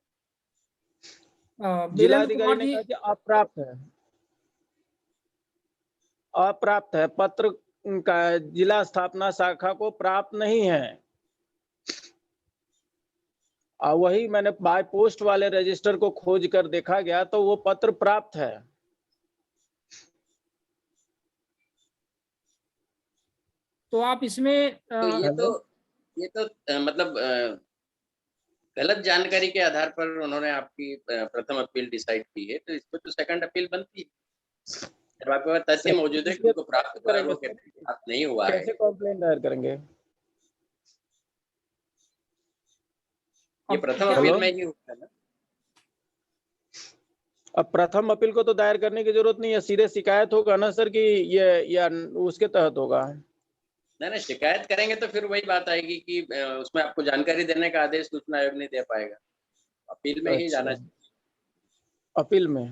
वीरेंद्र जिलाधिकारी कुमार ने जी, कहा कि अप्राप्त है, पत्र का जिला स्थापना शाखा को प्राप्त नहीं है। वही मैंने बाय पोस्ट वाले रजिस्टर को खोज कर देखा गया तो वो पत्र प्राप्त है। तो आप इसमें तो ये तो मतलब गलत जानकारी के आधार पर उन्होंने आपकी प्रथम अपील डिसाइड की है, तो इसमें तो सेकंड अपील बनती है। जब आपके पास तथ्य मौजूद है कि उनको प्राप्त हुआ है, वो कहते हैं प्राप्त नहीं हुआ है। कैसे कंप्लेंट दायर करेंगे? ये प्रथम अपील में ही होता है ना? अब प्रथम अपील को तो दायर करने की जरूरत नहीं है, सीधे शिकायत होगा ना सर कि ये या उसके तहत होगा। नहीं, शिकायत करेंगे तो फिर वही बात आएगी कि उसमें आपको जानकारी देने का आदेश सूचना आयोग नहीं दे पाएगा। अपील में ही जाना चाहिए। अपील में,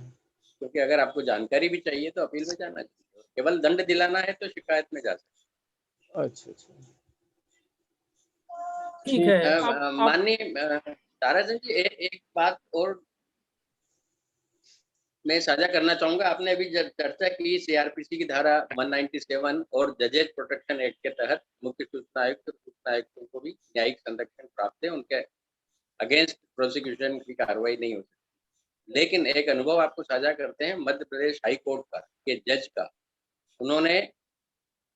क्योंकि अगर आपको जानकारी भी चाहिए तो अपील में जाना चाहिए। केवल दंड दिलाना है तो शिकायत में जा सकते। अच्छा। ठीक है। माननीय ताराचंद जी, एक बात और मैं साझा करना चाहूंगा। आपने अभी जब चर्चा की सीआरपीसी की धारा 197 और जजेस प्रोटेक्शन एक्ट के तहत मुख्य सूचना आयुक्तों को भी न्यायिक संरक्षण प्राप्त है, उनके अगेंस्ट प्रोसिक्यूशन की कार्रवाई नहीं हो सकती। लेकिन एक अनुभव आपको साझा करते हैं मध्य प्रदेश हाई कोर्ट का के जज का। उन्होंने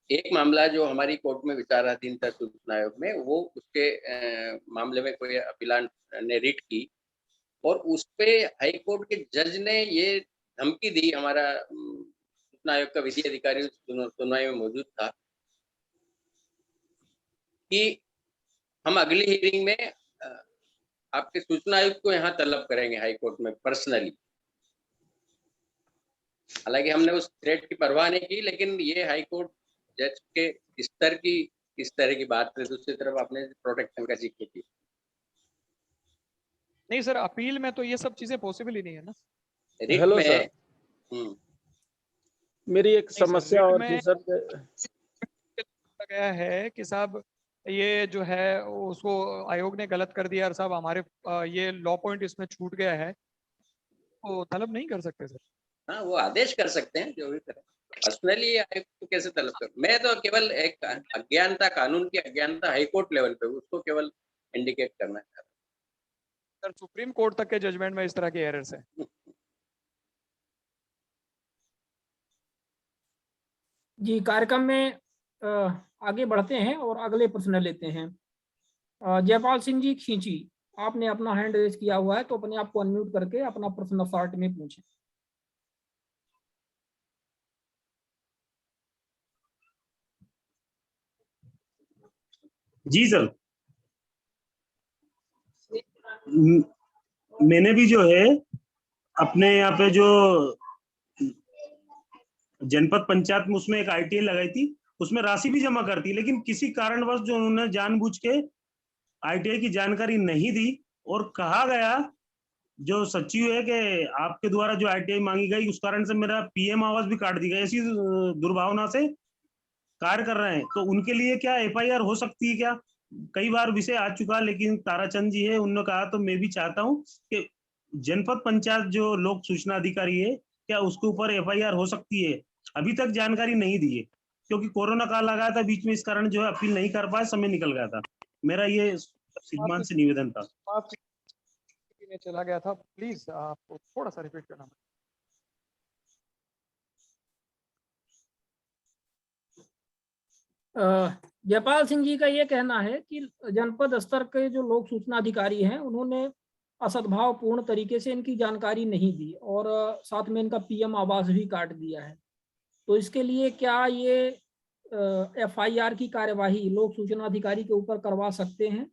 एक मामला जो हमारी कोर्ट में विचाराधीन था सूचना आयोग में, वो उसके मामले में कोई अपीलांट ने रिट की और उस पे हाई कोर्ट के जज ने ये धमकी दी, हमारा सूचना आयोग का विधि अधिकारी सुनवाई में मौजूद था, कि हम अगली हियरिंग में आपके सूचना आयुक्त को यहाँ तलब करेंगे हाई कोर्ट में पर्सनली। हालांकि हमने उस थ्रेट की परवाह नहीं की, लेकिन ये हाई कोर्ट जज के स्तर की इस तरह की बात है। दूसरी तरफ आपने प्रोटेक्शन का जिक्र किया। नहीं सर, अपील में तो ये सब चीजें पॉसिबल ही नहीं है ना। रिट हेलो में सर, मेरी एक समस्या और थी सर। गया है कि साहब ये जो है उसको आयोग ने गलत कर दिया और साहब हमारे ये लॉ पॉइंट इसमें छूट गया है, तो तलब नहीं कर सकते सर। हाँ, वो आदेश कर सकते हैं जो भी करें। पर्सनली आयोग को कैसे तलब कर? मैं तो केवल एक अज्ञानता, कानून की अज्ञानता हाईकोर्ट लेवल पे, उसको केवल इंडिकेट करना चाह रहा सर सुप्रीम कोर्ट तक के जजमेंट में इस तरह के एरर्स हैं। जी, कार्यक्रम में आगे बढ़ते हैं और अगले प्रश्न लेते हैं। जयपाल सिंह जी खींची, आपने अपना हैंड रेज किया हुआ है, तो अपने आप को अनम्यूट करके अपना प्रश्न शॉर्ट में पूछें। जी सर, मैंने भी जो है अपने यहाँ पे जो जनपद पंचायत में उसमें एक आईटीआई लगाई थी, उसमें राशि भी जमा करती, लेकिन किसी कारणवश जो उन्होंने जानबूझ के आईटीआई की जानकारी नहीं दी और कहा गया जो सचिव है कि आपके द्वारा जो आईटीआई मांगी गई उस कारण से मेरा पीएम आवास भी काट दी गई। ऐसी दुर्भावना से कार्य कर रहे हैं, तो उनके लिए क्या एफआईआर हो सकती है क्या? कई बार विषय आ चुका, लेकिन ताराचंद जी है, उन्होंने कहा तो मैं भी चाहता हूं कि जनपद पंचायत जो लोक सूचना अधिकारी है, क्या उसके ऊपर एफआईआर हो सकती है? अभी तक जानकारी नहीं दी है, क्योंकि कोरोना काल लगा था बीच में, इस कारण जो है अपील नहीं कर पाए, समय निकल गया था। मेरा ये श्रीमान से निवेदन था। चला गया था, प्लीज आप थोड़ा सा रिपीट करना। जयपाल सिंह जी का ये कहना है कि जनपद स्तर के जो लोक सूचना अधिकारी हैं उन्होंने असद्भावपूर्ण तरीके से इनकी जानकारी नहीं दी और साथ में इनका पीएम आवास भी काट दिया है। तो इसके लिए क्या ये एफआईआर की कार्यवाही लोक सूचना अधिकारी के ऊपर करवा सकते हैं?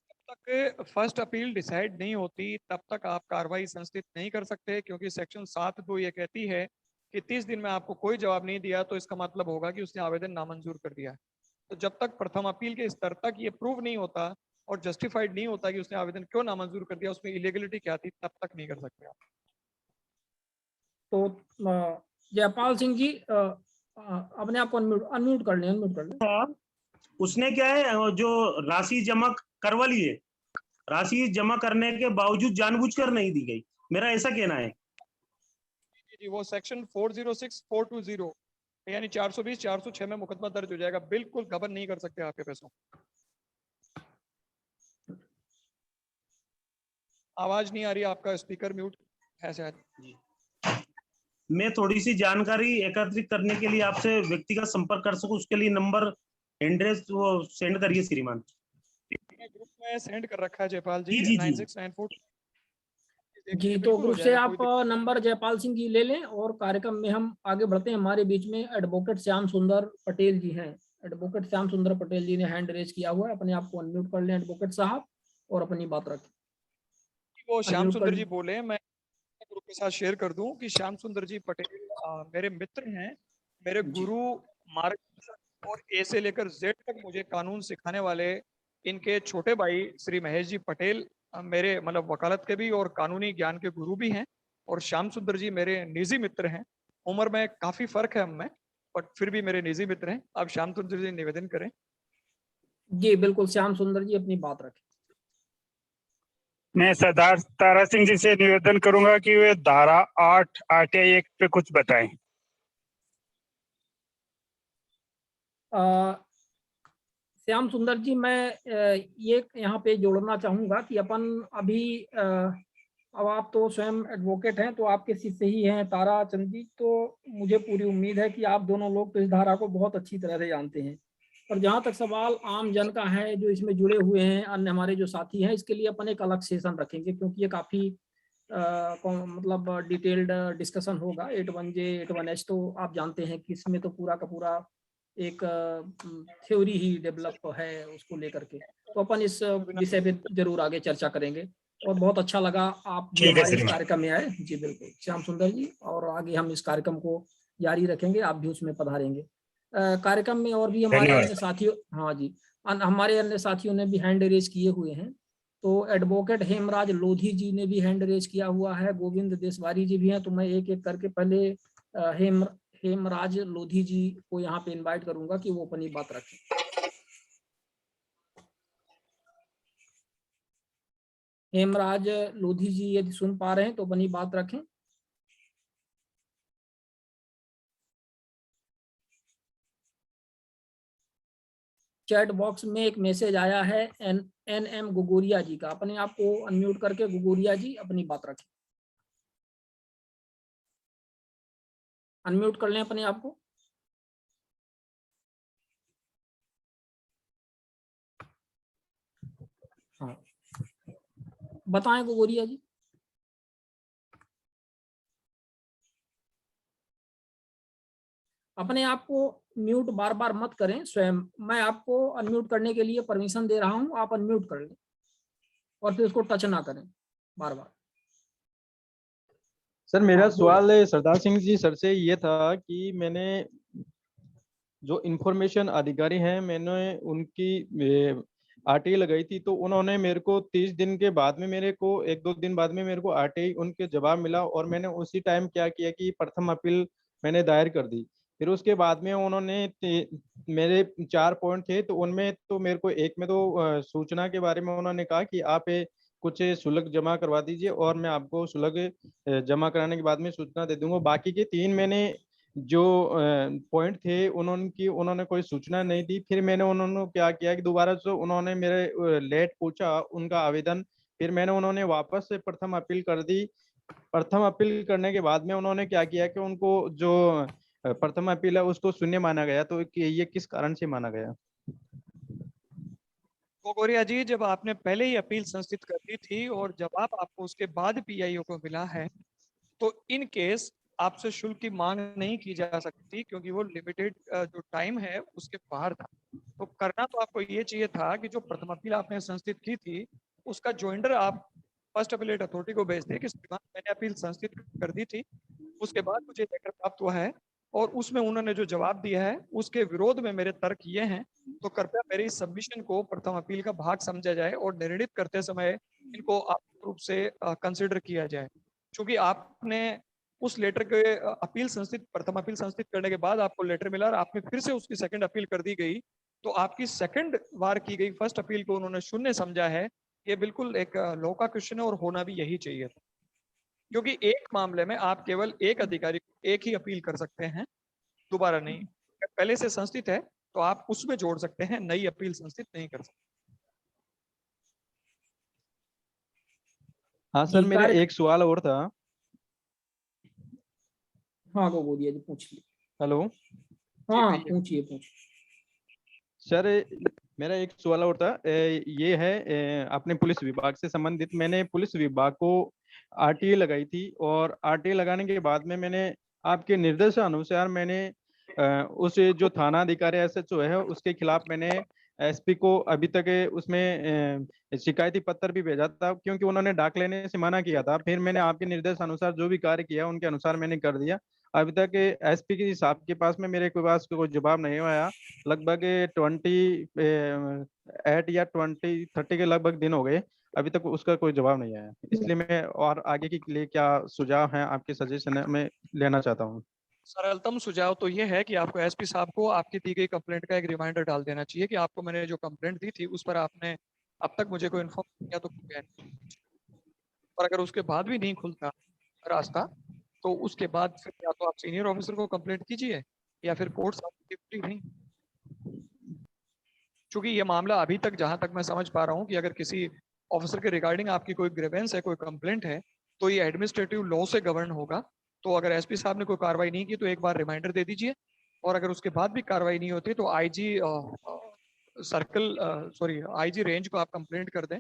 जब तक फर्स्ट अपील डिसाइड नहीं होती तब तक आप कार्रवाई संस्थित नहीं कर सकते, क्योंकि सेक्शन 7(2) ये कहती है कि 30 दिन में आपको कोई जवाब नहीं दिया तो इसका मतलब होगा कि उसने आवेदन नामंजूर कर दिया है। तो जब तक प्रथम अपील के स्तर तक ये प्रूव नहीं होता और जस्टिफाइड नहीं होता कि उसने आवेदन क्यों नामंजूर कर दिया, उसमें इलीगलिटी क्या थी, तब तक नहीं कर सकते आप। तो जयपाल सिंह जी अपने आप को अनम्यूट कर लें। उसने क्या है जो राशि जमा करवा ली है, राशि जमा करने के बावजूद जानबूझकर नहीं दी गई, मेरा ऐसा कहना है। जी, वो सेक्शन 406 420 यानी 420 406 में मुकदमा दर्ज हो जाएगा। बिल्कुल गबन नहीं कर सकते आपके पैसों। आवाज नहीं आ रही, आपका स्पीकर म्यूट है शायद। मैं थोड़ी सी जानकारी एकत्रित करने के लिए आपसे व्यक्तिगत संपर्क कर सकूं, उसके लिए नंबर एड्रेस वो सेंड करिए श्रीमान। ग्रुप में सेंड कर रखा है जयपाल जी, जी। 9694 जी। तो ग्रुप से आप नंबर जयपाल सिंह जी ले लें और कार्यक्रम में हम आगे बढ़ते हैं। हमारे बीच में एडवोकेट श्याम सुंदर पटेल जी हैं। एडवोकेट श्याम सुंदर पटेल जी ने हैंड रेज किया हुआ है, अपने आप को अनम्यूट कर लें एडवोकेट साहब और अपनी बात रखें। वो श्याम सुंदर जी बोले, मैं ग्रुप के साथ शेयर कर दूं कि श्याम सुंदर जी पटेल मेरे मित्र हैं, मेरे गुरु, मार्गदर्शक और ए से लेकर जेड तक मुझे कानून सिखाने वाले इनके छोटे भाई श्री महेश जी पटेल मेरे मतलब वकालत के भी और कानूनी ज्ञान के गुरु भी हैं, और श्याम सुंदर जी मेरे निजी मित्र हैं। उम्र में काफी फर्क है हम में, बट फिर भी मेरे निजी मित्र हैं। आप श्याम सुंदर जी निवेदन करें। जी बिल्कुल, श्याम सुंदर जी अपनी बात रखें। मैं सरदार तारा सिंह जी से निवेदन करूंगा कि वे धारा 8 RTI एक्ट पे कुछ बताएं। श्याम सुंदर जी, मैं ये यहाँ पे जोड़ना चाहूँगा कि अपन अभी अब आप तो स्वयं एडवोकेट हैं, तो आपके शिष्य ही हैं तारा चंद जी, तो मुझे पूरी उम्मीद है कि आप दोनों लोग तो इस धारा को बहुत अच्छी तरह से जानते हैं। और जहाँ तक सवाल आम जन का है जो इसमें जुड़े हुए हैं, अन्य हमारे जो साथी हैं, इसके लिए अपन एक अलग सेशन रखेंगे, क्योंकि ये काफ़ी मतलब डिटेल्ड डिस्कशन होगा। 81J 81H तो आप जानते हैं कि इसमें तो पूरा का पूरा एक थ्योरी ही डेवलप है उसको लेकर के, तो अपन इस विषय पे जरूर आगे चर्चा करेंगे। और बहुत अच्छा लगा आप भी हमारे इस कार्यक्रम में आए। जी बिल्कुल श्याम सुंदर जी, और आगे हम इस कार्यक्रम को जारी रखेंगे, आप भी उसमें पधारेंगे। कार्यक्रम में और भी हमारे अन्य साथियों, हाँ जी, हमारे अन्य साथियों ने भी हैंड रेज किए हुए हैं। तो एडवोकेट हेमराज लोधी जी ने भी हैंड रेज किया हुआ है, गोविंद देशवारी जी भी हैं। तो मैं एक एक करके पहले हेमराज लोधी जी को यहाँ पे इनवाइट करूंगा कि वो अपनी बात रखें। हेमराज लोधी जी यदि सुन पा रहे हैं तो अपनी बात रखें। चैट बॉक्स में एक मैसेज आया है NM गुगोरिया जी का, अपने आप को अनम्यूट करके गुगोरिया जी अपनी बात रखें, अनम्यूट कर लें अपने आप को। हाँ बताएं गुगोरिया जी। अपने आप को म्यूट बार बार मत करें स्वयं, मैं आपको अनम्यूट करने के लिए परमिशन दे रहा हूं, आप अनम्यूट कर लें और फिर उसको टच ना करें बार बार। सर मेरा सवाल सरदार सिंह जी सर से ये था कि मैंने जो इन्फॉर्मेशन अधिकारी हैं, मैंने उनकी RTI लगाई थी, तो उन्होंने मेरे को 30 दिन के बाद में मेरे को 1-2 दिन बाद में मेरे को RTI उनके जवाब मिला, और मैंने उसी टाइम क्या किया कि प्रथम अपील मैंने दायर कर दी। फिर उसके बाद में उन्होंने मेरे 4 पॉइंट थे, तो उनमें तो मेरे को एक में तो सूचना के बारे में उन्होंने कहा कि आप कुछ शुल्क जमा करवा दीजिए और मैं आपको शुल्क जमा कराने के बाद में सूचना दे दूंगा। बाकी के 3 मैंने जो पॉइंट थे उन्होंने कोई सूचना नहीं दी। फिर मैंने उन्होंने क्या किया कि दोबारा से उन्होंने मेरे लेट पूछा उनका आवेदन, फिर मैंने उन्होंने वापस से प्रथम अपील कर दी। प्रथम अपील करने के बाद में उन्होंने क्या किया कि उनको जो प्रथम अपील है उसको शून्य माना गया, तो ये किस कारण से माना गया? गोगोरिया जी, जब आपने पहले ही अपील संस्थित कर दी थी और जवाब आपको उसके बाद पीआईओ को मिला है, तो इन केस आपसे शुल्क की मांग नहीं की जा सकती, क्योंकि वो लिमिटेड जो टाइम है उसके बाहर था। तो करना तो आपको ये चाहिए था कि जो प्रथम अपील आपने संस्थित की थी उसका जोइंडर आप फर्स्ट अपीलेट अथॉरिटी को भेज दें कि श्रीमान मैंने अपील संस्थित कर दी थी, उसके बाद मुझे लेटर प्राप्त हुआ है और उसमें उन्होंने जो जवाब दिया है उसके विरोध में मेरे तर्क ये हैं, तो कृपया मेरी इस सबमिशन को प्रथम अपील का भाग समझा जाए और निर्णित करते समय इनको आवश्यक रूप से कंसिडर किया जाए। क्योंकि आपने उस लेटर के अपील संस्थित प्रथम अपील संस्थित करने के बाद आपको लेटर मिला और आपने फिर से उसकी सेकंड अपील कर दी गई, तो आपकी सेकंड बार की गई फर्स्ट अपील को उन्होंने शून्य समझा है। ये बिल्कुल एक लॉ का क्वेश्चन है और होना भी यही चाहिए था, क्योंकि एक मामले में आप केवल एक अधिकारी को एक ही अपील कर सकते हैं, दोबारा नहीं। अगर पहले से संस्थित है तो आप उसमें जोड़ सकते हैं, नई अपील संस्थित नहीं कर सकते। हाँ सर, मेरा एक सवाल और था। हाँ गोगोरिया जी पूछिए। हेलो। हाँ पूछिए। सर मेरा एक सवाल और था, ये है अपने पुलिस विभाग से संबंधित। मैंने पुलिस विभाग को आरटीए लगाई थी और आरटीए लगाने के बाद में मैंने आपके निर्देशानुसार मैंने उस जो थाना अधिकारी एसएचओ है उसके खिलाफ मैंने एसपी को अभी तक उसमें शिकायती पत्र भी भेजा था, क्योंकि उन्होंने डाक लेने से मना किया था। फिर मैंने आपके निर्देशानुसार जो भी कार्य किया उनके अनुसार मैंने कर दिया। अभी तक एसपी के साहब के पास में मेरे पास कोई जवाब नहीं आया। लगभग 28 या 30 के लगभग दिन हो गए, अभी तक उसका कोई जवाब नहीं आया। इसलिए मैं और आगे के लिए क्या सुझाव है आपके सजेशन है मैं लेना चाहता हूँ। सरलतम सुझाव तो ये है कि आपको एसपी साहब को आपकी दी गई कंप्लेंट का एक रिमाइंडर डाल देना चाहिए कि आपको मैंने जो कंप्लेंट दी थी उस पर आपने अब तक मुझे कोई इन्फॉर्म किया तो और अगर उसके बाद भी नहीं खुलता रास्ता तो उसके बाद फिर या तो आप सीनियर ऑफिसर को कंप्लेंट कीजिए या फिर कोर्ट साहब नहीं। क्योंकि ये मामला अभी तक जहां तक मैं समझ पा रहा हूँ कि अगर किसी ऑफिसर के रिगार्डिंग आपकी कोई ग्रीवेंस है, कोई कंप्लेंट है, तो ये एडमिनिस्ट्रेटिव लॉ से गवर्न होगा। तो अगर एसपी साहब ने कोई कार्रवाई नहीं की तो एक बार रिमाइंडर दे दीजिए, और अगर उसके बाद भी कार्रवाई नहीं होती तो IG circle sorry IG range को आप कंप्लेंट कर दें।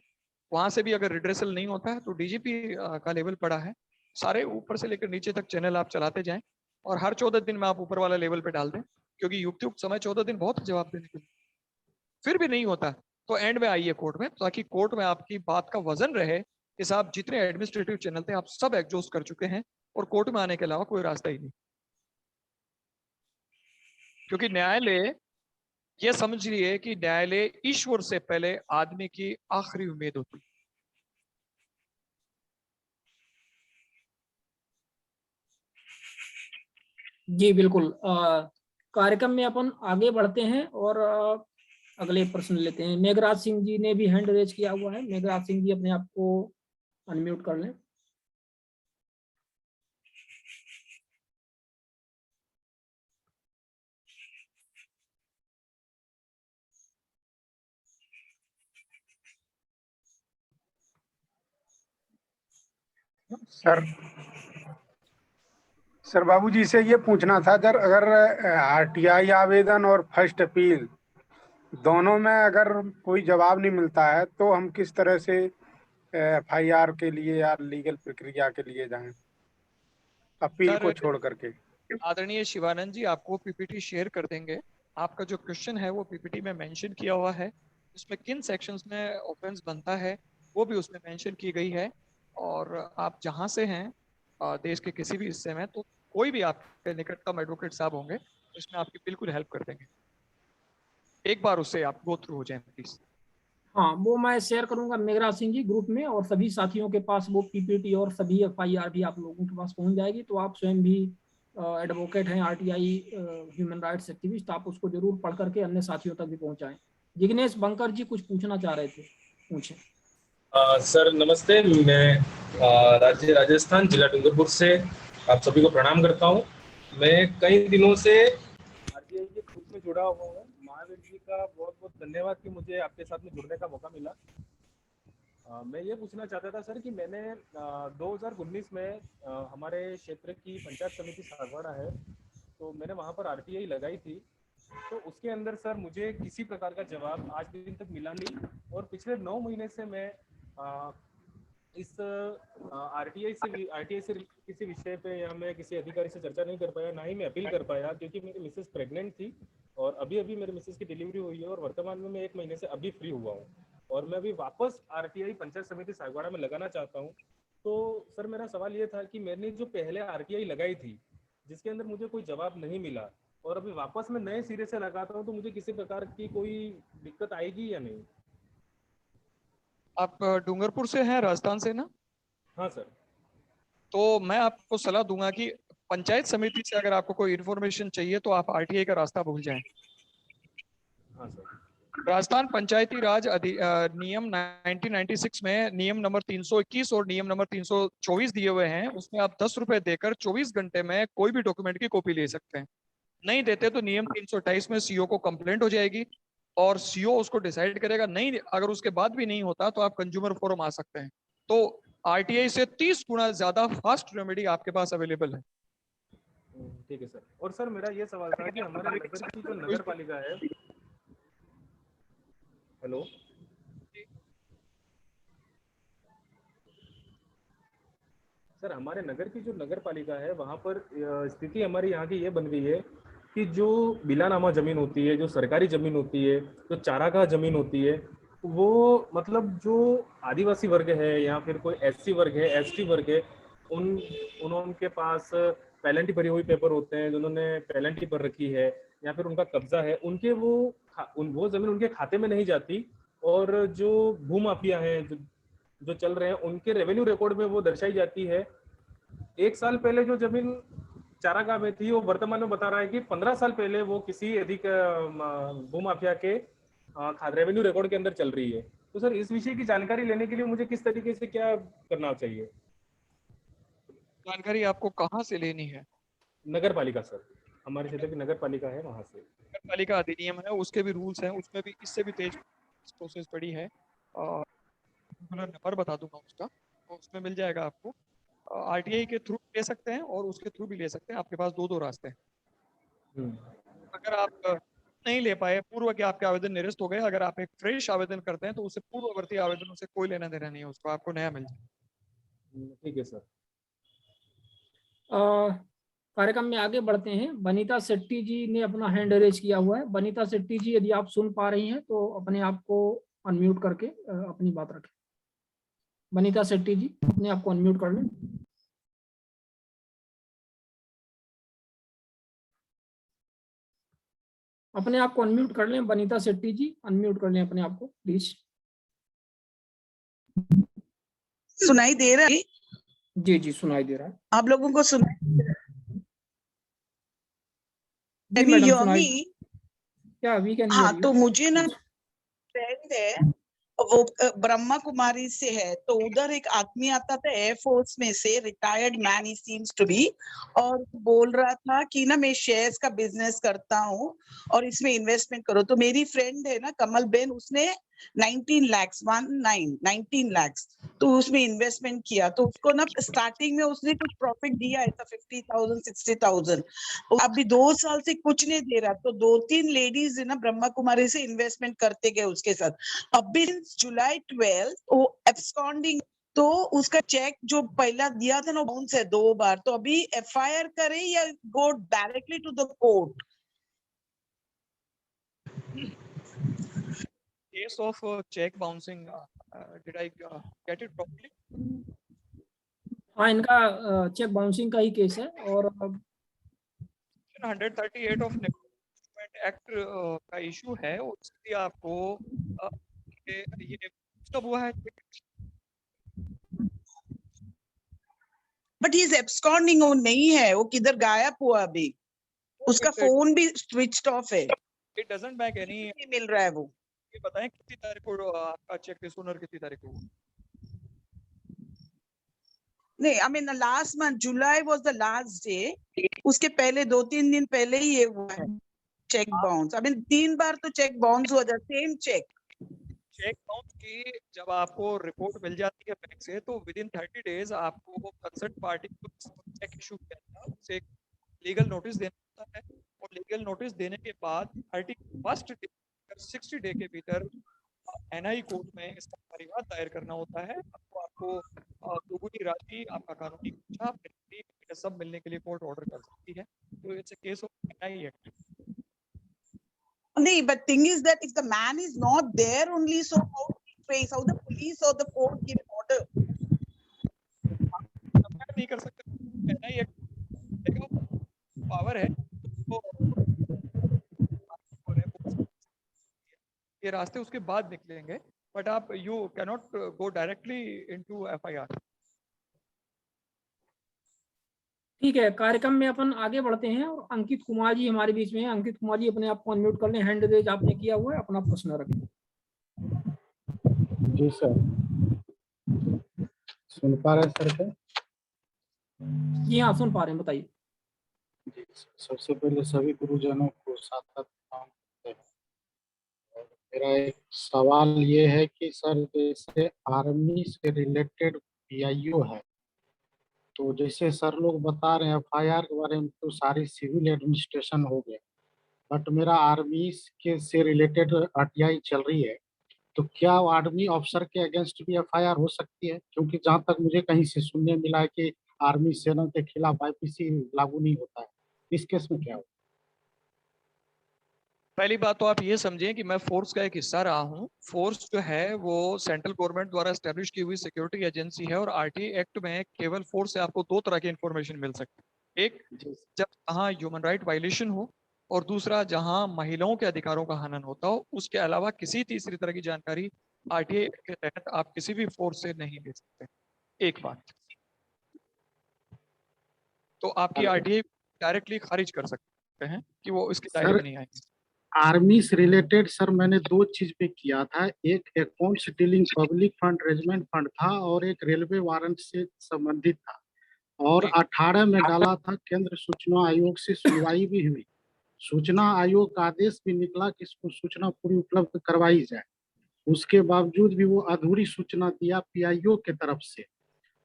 वहां से भी अगर रिड्रेसल नहीं होता है तो डीजीपी का लेवल पड़ा है, सारे ऊपर से लेकर नीचे तक चैनल आप चलाते जाएं और हर 14 दिन में आप ऊपर वाला लेवल पे डाल दें, क्योंकि युक्त समय 14 दिन बहुत जवाब देने के लिए। फिर भी नहीं होता तो एंड में आइए कोर्ट में, ताकि कोर्ट में आपकी बात का वजन रहे कि साहब जितने एडमिनिस्ट्रेटिव चैनल थे आप सब एग्जॉस्ट कर चुके हैं और कोर्ट में आने के अलावा कोई रास्ता ही नहीं। क्योंकि न्यायालय ये समझिए कि न्यायालय ईश्वर से पहले आदमी की आखिरी उम्मीद होती है। जी बिल्कुल। कार्यक्रम में अपन आगे बढ़ते हैं और अगले प्रश्न लेते हैं। मेघराज सिंह जी ने भी हैंड रेज किया हुआ है। मेघराज सिंह जी अपने आप को अनम्यूट कर लें। सर बाबूजी से ये पूछना था, अगर आरटीआई आवेदन और फर्स्ट अपील दोनों में अगर कोई जवाब नहीं मिलता है तो हम किस तरह से एफआईआर के लिए या लीगल प्रक्रिया के लिए जाएं, अपील को छोड़ करके? आदरणीय शिवानंद जी, आपको पीपीटी शेयर कर देंगे। आपका जो क्वेश्चन है वो पीपीटी में मेंशन किया हुआ है, उसमें किन सेक्शंस में ऑफेंस बनता है वो भी उसमें मेंशन की गई है। और आप जहां से हैं देश के किसी भी हिस्से में, तो कोई भी आपके निकटतम एडवोकेट साहब होंगे तो इसमें आपकी बिल्कुल हेल्प कर देंगे। एक बार उससे आप गो थ्रू हो जाएं प्लीज। हाँ वो मैं शेयर करूंगा मेघराज सिंह जी ग्रुप में, और सभी साथियों के पास वो पीपीटी और सभी एफआईआर भी आप लोगों के पास पहुंच जाएगी। तो आप स्वयं भी एडवोकेट हैं, आरटीआई ह्यूमन राइट्स एक्टिविस्ट, आप उसको जरूर पढ़ करके अन्य साथियों तक भी पहुंचाएं। जिग्नेश बंकर जी कुछ पूछना चाह रहे थे, पूछें। सर नमस्ते, मैं राज्य राजस्थान जिला डूंगरपुर से आप सभी को प्रणाम करता हूं। मैं कई दिनों से आरटीआई के ग्रुप में जुड़ा हुआ हूं। महावीर जी का बहुत बहुत धन्यवाद कि मुझे आपके साथ में जुड़ने का मौका मिला। मैं ये पूछना चाहता था सर कि मैंने 2019 में हमारे क्षेत्र की पंचायत समिति सागवाड़ा है तो मैंने वहाँ पर आरटीआई लगाई थी, तो उसके अंदर सर मुझे किसी प्रकार का जवाब आज दिन तक मिला नहीं। और पिछले 9 महीने से मैं इस आरटीआई से किसी विषय पे या मैं किसी अधिकारी से चर्चा नहीं कर पाया, ना ही मैं अपील कर पाया, क्योंकि मेरी मिसेस प्रेग्नेंट थी और अभी मेरे मिसेस की डिलीवरी हुई है और वर्तमान में मैं 1 महीने से अभी फ्री हुआ हूँ और मैं अभी वापस आरटीआई पंचायत समिति सागवाड़ा में लगाना चाहता हूँ। तो सर मेरा सवाल ये था कि मैंने जो पहले आरटीआई लगाई थी जिसके अंदर मुझे कोई जवाब नहीं मिला और अभी वापस मैं नए सिरे से लगाता हूँ, तो मुझे किसी प्रकार की कोई दिक्कत आएगी या नहीं? आप डूंगरपुर से हैं, राजस्थान से ना? हाँ सर। तो मैं आपको सलाह दूंगा कि पंचायत समिति से अगर आपको कोई इन्फॉर्मेशन चाहिए तो आप आरटीआई का रास्ता भूल जाएं। हाँ सर। राजस्थान पंचायती राज नियम 1996 में नियम नंबर 321 और नियम नंबर 324 दिए हुए हैं, उसमें आप 10 रुपए देकर 24 घंटे में कोई भी डॉक्यूमेंट की कॉपी ले सकते हैं। नहीं देते तो नियम 328 में सीओ को कंप्लेंट हो जाएगी और सीओ उसको डिसाइड करेगा। नहीं, अगर उसके बाद भी नहीं होता तो आप कंज्यूमर फोरम आ सकते हैं। तो आरटीआई से 30 गुना ज्यादा फास्ट रेमेडी आपके पास अवेलेबल है। ठीक है सर। और सर मेरा ये सवाल था कि हमारे नगर की जो नगर पालिका है, हेलो, सर हमारे नगर की जो नगर पालिका है वहाँ पर स्थिति हमारी यहाँ की ये बन गई है कि जो बिलानामा जमीन होती है, जो सरकारी जमीन होती है, जो चारागाह जमीन होती है, वो मतलब जो आदिवासी वर्ग है या फिर कोई एससी वर्ग है, एसटी वर्ग है, उनके पास पेनल्टी भरी हुई पेपर होते हैं, जिन्होंने पेनल्टी भर रखी है या फिर उनका कब्जा है, उनके वो जमीन उनके खाते में नहीं जाती। और जो भूमाफिया है जो चल रहे हैं उनके रेवेन्यू रिकॉर्ड में वो दर्शाई जाती है। 1 साल पहले जो जमीन चारागाह में थी वो वर्तमान में बता रहा है कि 15 साल पहले वो किसी अधिक भूमाफिया के रेवेन्यू रिकॉर्ड के अंदर चल रही है। तो सर इस विषय की जानकारी लेने के लिए मुझे किस तरीके से क्या करना चाहिए? जानकारी आपको कहाँ से लेनी है? नगर पालिका सर, हमारे क्षेत्र की नगर पालिका है, वहां से। नगर पालिका अधिनियम है, उसके भी रूल्स हैं, उसमें भी इससे भी तेज प्रोसेस पड़ी है। नंबर बता दूंगा उसका, तो उसमें मिल जाएगा आपको। आरटीआई के थ्रू ले सकते हैं और उसके थ्रू भी ले सकते हैं। आपके पास दो रास्ते हैं। अगर आप नहीं ले पाए, पूर्व के आपके आवेदन निरस्त हो गए, अगर आप एक फ्रेश आवेदन करते हैं तो उससे पूर्ववर्ती आवेदनों से कोई लेना देना नहीं है, उसको आपको नया मिल जाए। ठीक है सर। कार्यक्रम में आगे बढ़ते हैं। बनीता शेट्टी जी ने अपना हैंड रेज किया हुआ है। बनीता शेट्टी जी, यदि आप सुन पा रही हैं तो अपने आप को अनम्यूट करके अपनी बात रखें। बनीता शेट्टी जी, अपने आप को अनम्यूट कर लें। अपने आप को अनम्यूट कर लें। बनीता शेट्टी जी, अनम्यूट कर लें अपने आप को प्लीज। सुनाई दे रहा है? जी जी, सुनाई दे रहा है। आप लोगों को सुनाई दे रहा है? क्या वी कैन? हाँ, तो मुझे ना फ्रेंड है, वो ब्रह्मा कुमारी से है, तो उधर एक आदमी आता था एयरफोर्स में से, रिटायर्ड मैन ही सीम्स टू बी, और बोल रहा था कि ना मैं शेयर्स का बिजनेस करता हूँ और इसमें इन्वेस्टमेंट करो। तो मेरी फ्रेंड है ना कमल बेन, उसने 19 लाख तो उसमें इन्वेस्टमेंट किया। तो उसको ना स्टार्टिंग में उसने कुछ प्रॉफिट दिया ऐसा 50,000 60,000। अभी 2 साल से कुछ नहीं दे रहा। तो 2-3 लेडीज है ना ब्रह्मा कुमारी से इन्वेस्टमेंट करते गए उसके साथ। अभी जुलाई 12 वो एब्सकॉन्डिंग, तो उसका चेक जो पहला दिया था ना बाउंस है 2 बार। तो अभी एफआईआर करे या go directly to the court? Case of check bouncing, did I get it properly? हाँ, इनका चेक बाउंसिंग का ही केस है। और 138 ऑफ इन्वेस्टमेंट एक्ट का इशू है, उसके लिए आपको ये कब हुआ है? बट ही इज एब्सकॉन्डिंग, वो नहीं है, वो किधर गायब हुआ अभी। उसका फोन भी स्विच्ड ऑफ है। It doesn't make any मिल रहा है वो। ये बताएं कितनी तारीख को आपका चेक डिसऑनर कितनी तारीख को? नहीं, I mean last month July was the last day. उसके पहले 2-3 दिन पहले ही ये हुआ है चेक बाउंस। आई मीन 3 बार तो चेक बाउंस हुआ था, सेम चेक बाउंस की जब आपको रिपोर्ट मिल जाती है बैंक से, तो विद इन 30 डेज आपको कंसर्न पार्टी को चेक इशू किया था, उसे लीगल नोटिस देना होता है और लीगल नोटिस देने के बाद 60 डे के भीतर एनआई कोर्ट में इसका परिवाद दायर करना होता है। आपको दुगुनी राशि, आपका कानूनी खर्चा, पेनल्टी सब मिलने के लिए कोर्ट ऑर्डर कर सकती है। तो it's a case of NI act. No, but thing is that if the man is not there only, so how do we trace? How the police or the court give an order? नहीं कर सकते, NI act power है तो ये रास्ते उसके बाद निकलेंगे, बट आप you cannot go directly into FIR. ठीक है, कार्यक्रम में अपन आगे बढ़ते हैं और अंकित कुमार जी हमारे बीच में हैं। अंकित कुमार जी अपने आप को अनम्यूट कर लें, हैंड रेज आपने किया हुआ है, अपना प्रश्न रखें। जी सर, सुन पा रहे सर क्या? जी हाँ, सुन पा रहे हैं, बताइए। जी, सबसे पहले सभी गुरुजनों को साथ प्रणाम करते हैं। और मेरा एक सवाल ये है कि सर जैसे आर्मी से रिलेटेड पीआईओ है, तो जैसे सर लोग बता रहे हैं एफआईआर के बारे में तो सारी सिविल एडमिनिस्ट्रेशन हो गया, बट मेरा आर्मी के से रिलेटेड आरटीआई चल रही है, तो क्या आर्मी ऑफिसर के अगेंस्ट भी एफआईआर हो सकती है? क्योंकि जहाँ तक मुझे कहीं से सुनने मिला है कि आर्मी सेना के खिलाफ आईपीसी लागू नहीं होता है, इस केस में क्या हो? पहली बात तो आप ये समझें कि मैं फोर्स का एक हिस्सा रहा हूँ। फोर्स जो है वो सेंट्रल गवर्नमेंट द्वारा एस्टेब्लिश की हुई सिक्योरिटी एजेंसी है और आरटीआई एक्ट में केवल फोर्स से आपको दो तरह की इंफॉर्मेशन मिल सकती है। एक, जब जहाँ ह्यूमन राइट वायलेशन हो, और दूसरा जहाँ महिलाओं के अधिकारों का हनन होता हो। उसके अलावा किसी तीसरी तरह की जानकारी आरटीआई एक्ट के तहत आप किसी भी फोर्स से नहीं ले सकते। एक बात, तो आपकी आरटीआई डायरेक्टली खारिज कर सकते हैं कि वो इसके दायरे में नहीं आएंगे। आर्मी से रिलेटेड सर मैंने दो चीज पे किया था, एक accounts dealing public fund regiment fund था और एक रेलवे वारंट से संबंधित था, और 18 में डाला था। केंद्र सूचना आयोग से सुनवाई भी हुई, सूचना आयोग का आदेश भी निकला कि इसको सूचना पूरी उपलब्ध करवाई जाए। उसके बावजूद भी वो अधूरी सूचना दिया पीआईओ के तरफ से,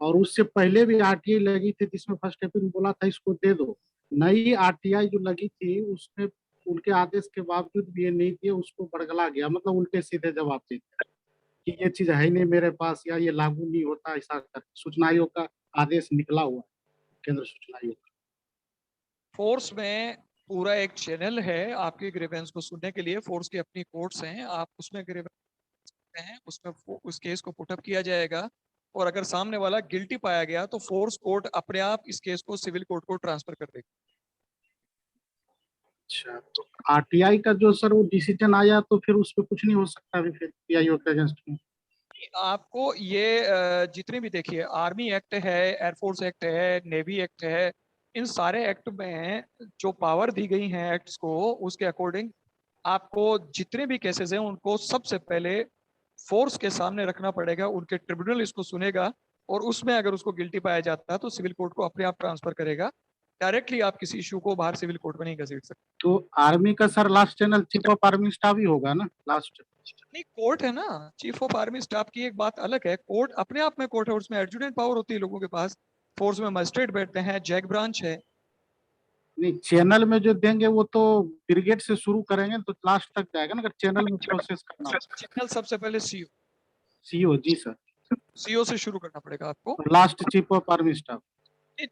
और उससे पहले भी आरटीआई लगी थी जिसमें फर्स्ट एप्रिल बोला था इसको दे दो। नई आरटीआई जो लगी थी उसमें उनके आदेश के बावजूद भी ये नहीं दिए, उसको बरगला गया, मतलब उल्टे सीधे जवाब देते कि ये चीज है ही नहीं मेरे पास या ये लागू नहीं होता, ऐसा कर सूचना आयोग का आदेश निकला हुआ केंद्र सूचना आयोग का। फोर्स में पूरा एक चैनल है आपके ग्रीवेंस को सुनने के लिए। फोर्स की अपनी कोर्ट्स हैं, आप उसमें ग्रीवेंस हैं, उसमें उस केस को पुटअप किया जाएगा, और अगर सामने वाला गिल्टी पाया गया तो फोर्स कोर्ट अपने आप इस केस को सिविल कोर्ट को ट्रांसफर कर देगी। अच्छा, तो आरटीआई का जो सर वो डिसीजन आया तो फिर उस पर कुछ नहीं हो सकता अभी फिर पीआईओ के अगेंस्ट में? आपको ये जितने भी देखिए, आर्मी एक्ट है, एयरफोर्स एक्ट है, नेवी एक्ट है, इन सारे एक्ट में जो पावर दी गई हैं एक्ट्स को, उसके अकॉर्डिंग आपको जितने भी केसेस हैं उनको सबसे पहले फोर्स के सामने रखना पड़ेगा। उनके ट्रिब्यूनल इसको सुनेगा और उसमें अगर उसको गिल्टी पाया जाता है तो सिविल कोर्ट को अपने आप ट्रांसफर करेगा। डायरेक्टली आप किसी इशू को बाहर सिविल कोर्ट में नहीं घसीट सकते। तो आर्मी का sir last channel chief of army staff ही होगा ना लास्ट? नहीं, कोर्ट है ना। चीफ ऑफ आर्मी स्टाफ की एक बात अलग है, कोर्ट अपने आप में कोर्ट है, उसमें एडजुटेंट पावर होती है लोगों के पास। फोर्स में मजिस्ट्रेट बैठते हैं, जैक ब्रांच है। नहीं, चैनल में जो देंगे वो तो ब्रिगेड से शुरू करेंगे तो लास्ट तक जाएगा ना, अगर चैनल में प्रोसेस करना। चैनल सबसे पहले सीओ जी सर, सीओ से शुरू करना पड़ेगा आपको। Last chief of army staff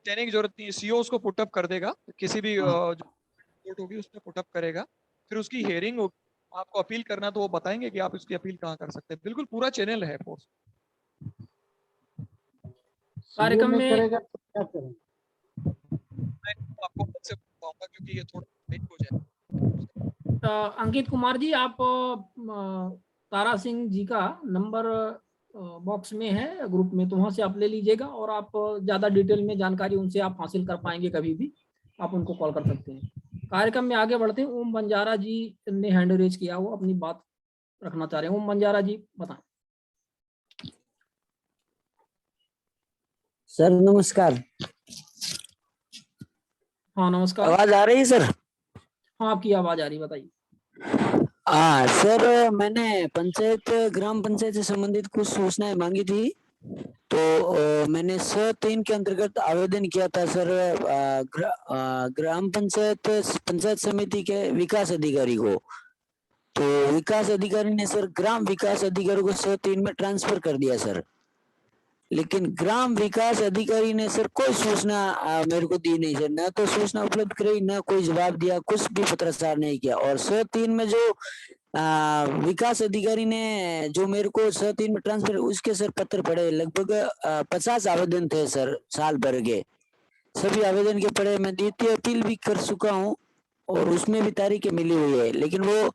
देने की जरूरत नहीं है, सीओ उसको पुटअप कर देगा, किसी भी कोर्ट होगी उसमें पुटअप करेगा, फिर उसकी हियरिंग होगी। आपको अपील करना तो वो बताएंगे कि आप उसकी अपील कहाँ कर सकते हैं। बिल्कुल पूरा चैनल है फोर्स। कार्यक्रम में करेगा तो क्या करें? मैं आपको से बताऊंगा क्योंकि ये थोड़ा लेट हो जाए। अंकित कुमार जी, आप तारा सिंह जी का नंबर बॉक्स में है ग्रुप में, तो वहां से आप ले लीजिएगा और आप ज्यादा डिटेल में जानकारी उनसे आप हासिल कर पाएंगे। कभी भी आप उनको कॉल कर सकते हैं। कार्यक्रम में आगे बढ़ते हैं। ओम बंजारा जी ने हैंड रेज किया, वो अपनी बात रखना चाह रहे हैं। ओम बंजारा जी बताएं। सर नमस्कार। हाँ नमस्कार। आवाज आ रही है सर? हाँ आपकी आवाज आ रही, बताइए। हाँ सर, मैंने ग्राम पंचायत से संबंधित कुछ सूचनाएं मांगी थी। मैंने 103 के अंतर्गत आवेदन किया था सर, ग्राम पंचायत समिति के विकास अधिकारी को। तो विकास अधिकारी ने सर ग्राम विकास अधिकारी को 103 में ट्रांसफर कर दिया सर, लेकिन ग्राम विकास अधिकारी ने सर कोई सूचना मेरे को दी नहीं सर, ना तो सूचना उपलब्ध कराई, ना कोई जवाब दिया, कुछ भी पत्राचार नहीं किया। और 103 में जो विकास अधिकारी ने जो मेरे को 103 में ट्रांसफर, उसके सर पत्र पड़े, लगभग 50 आवेदन थे सर साल भर के। सभी आवेदन के पड़े, मैं द्वितीय अपील भी कर चुका हूँ और उसमें भी तारीखें मिली हुई है, लेकिन वो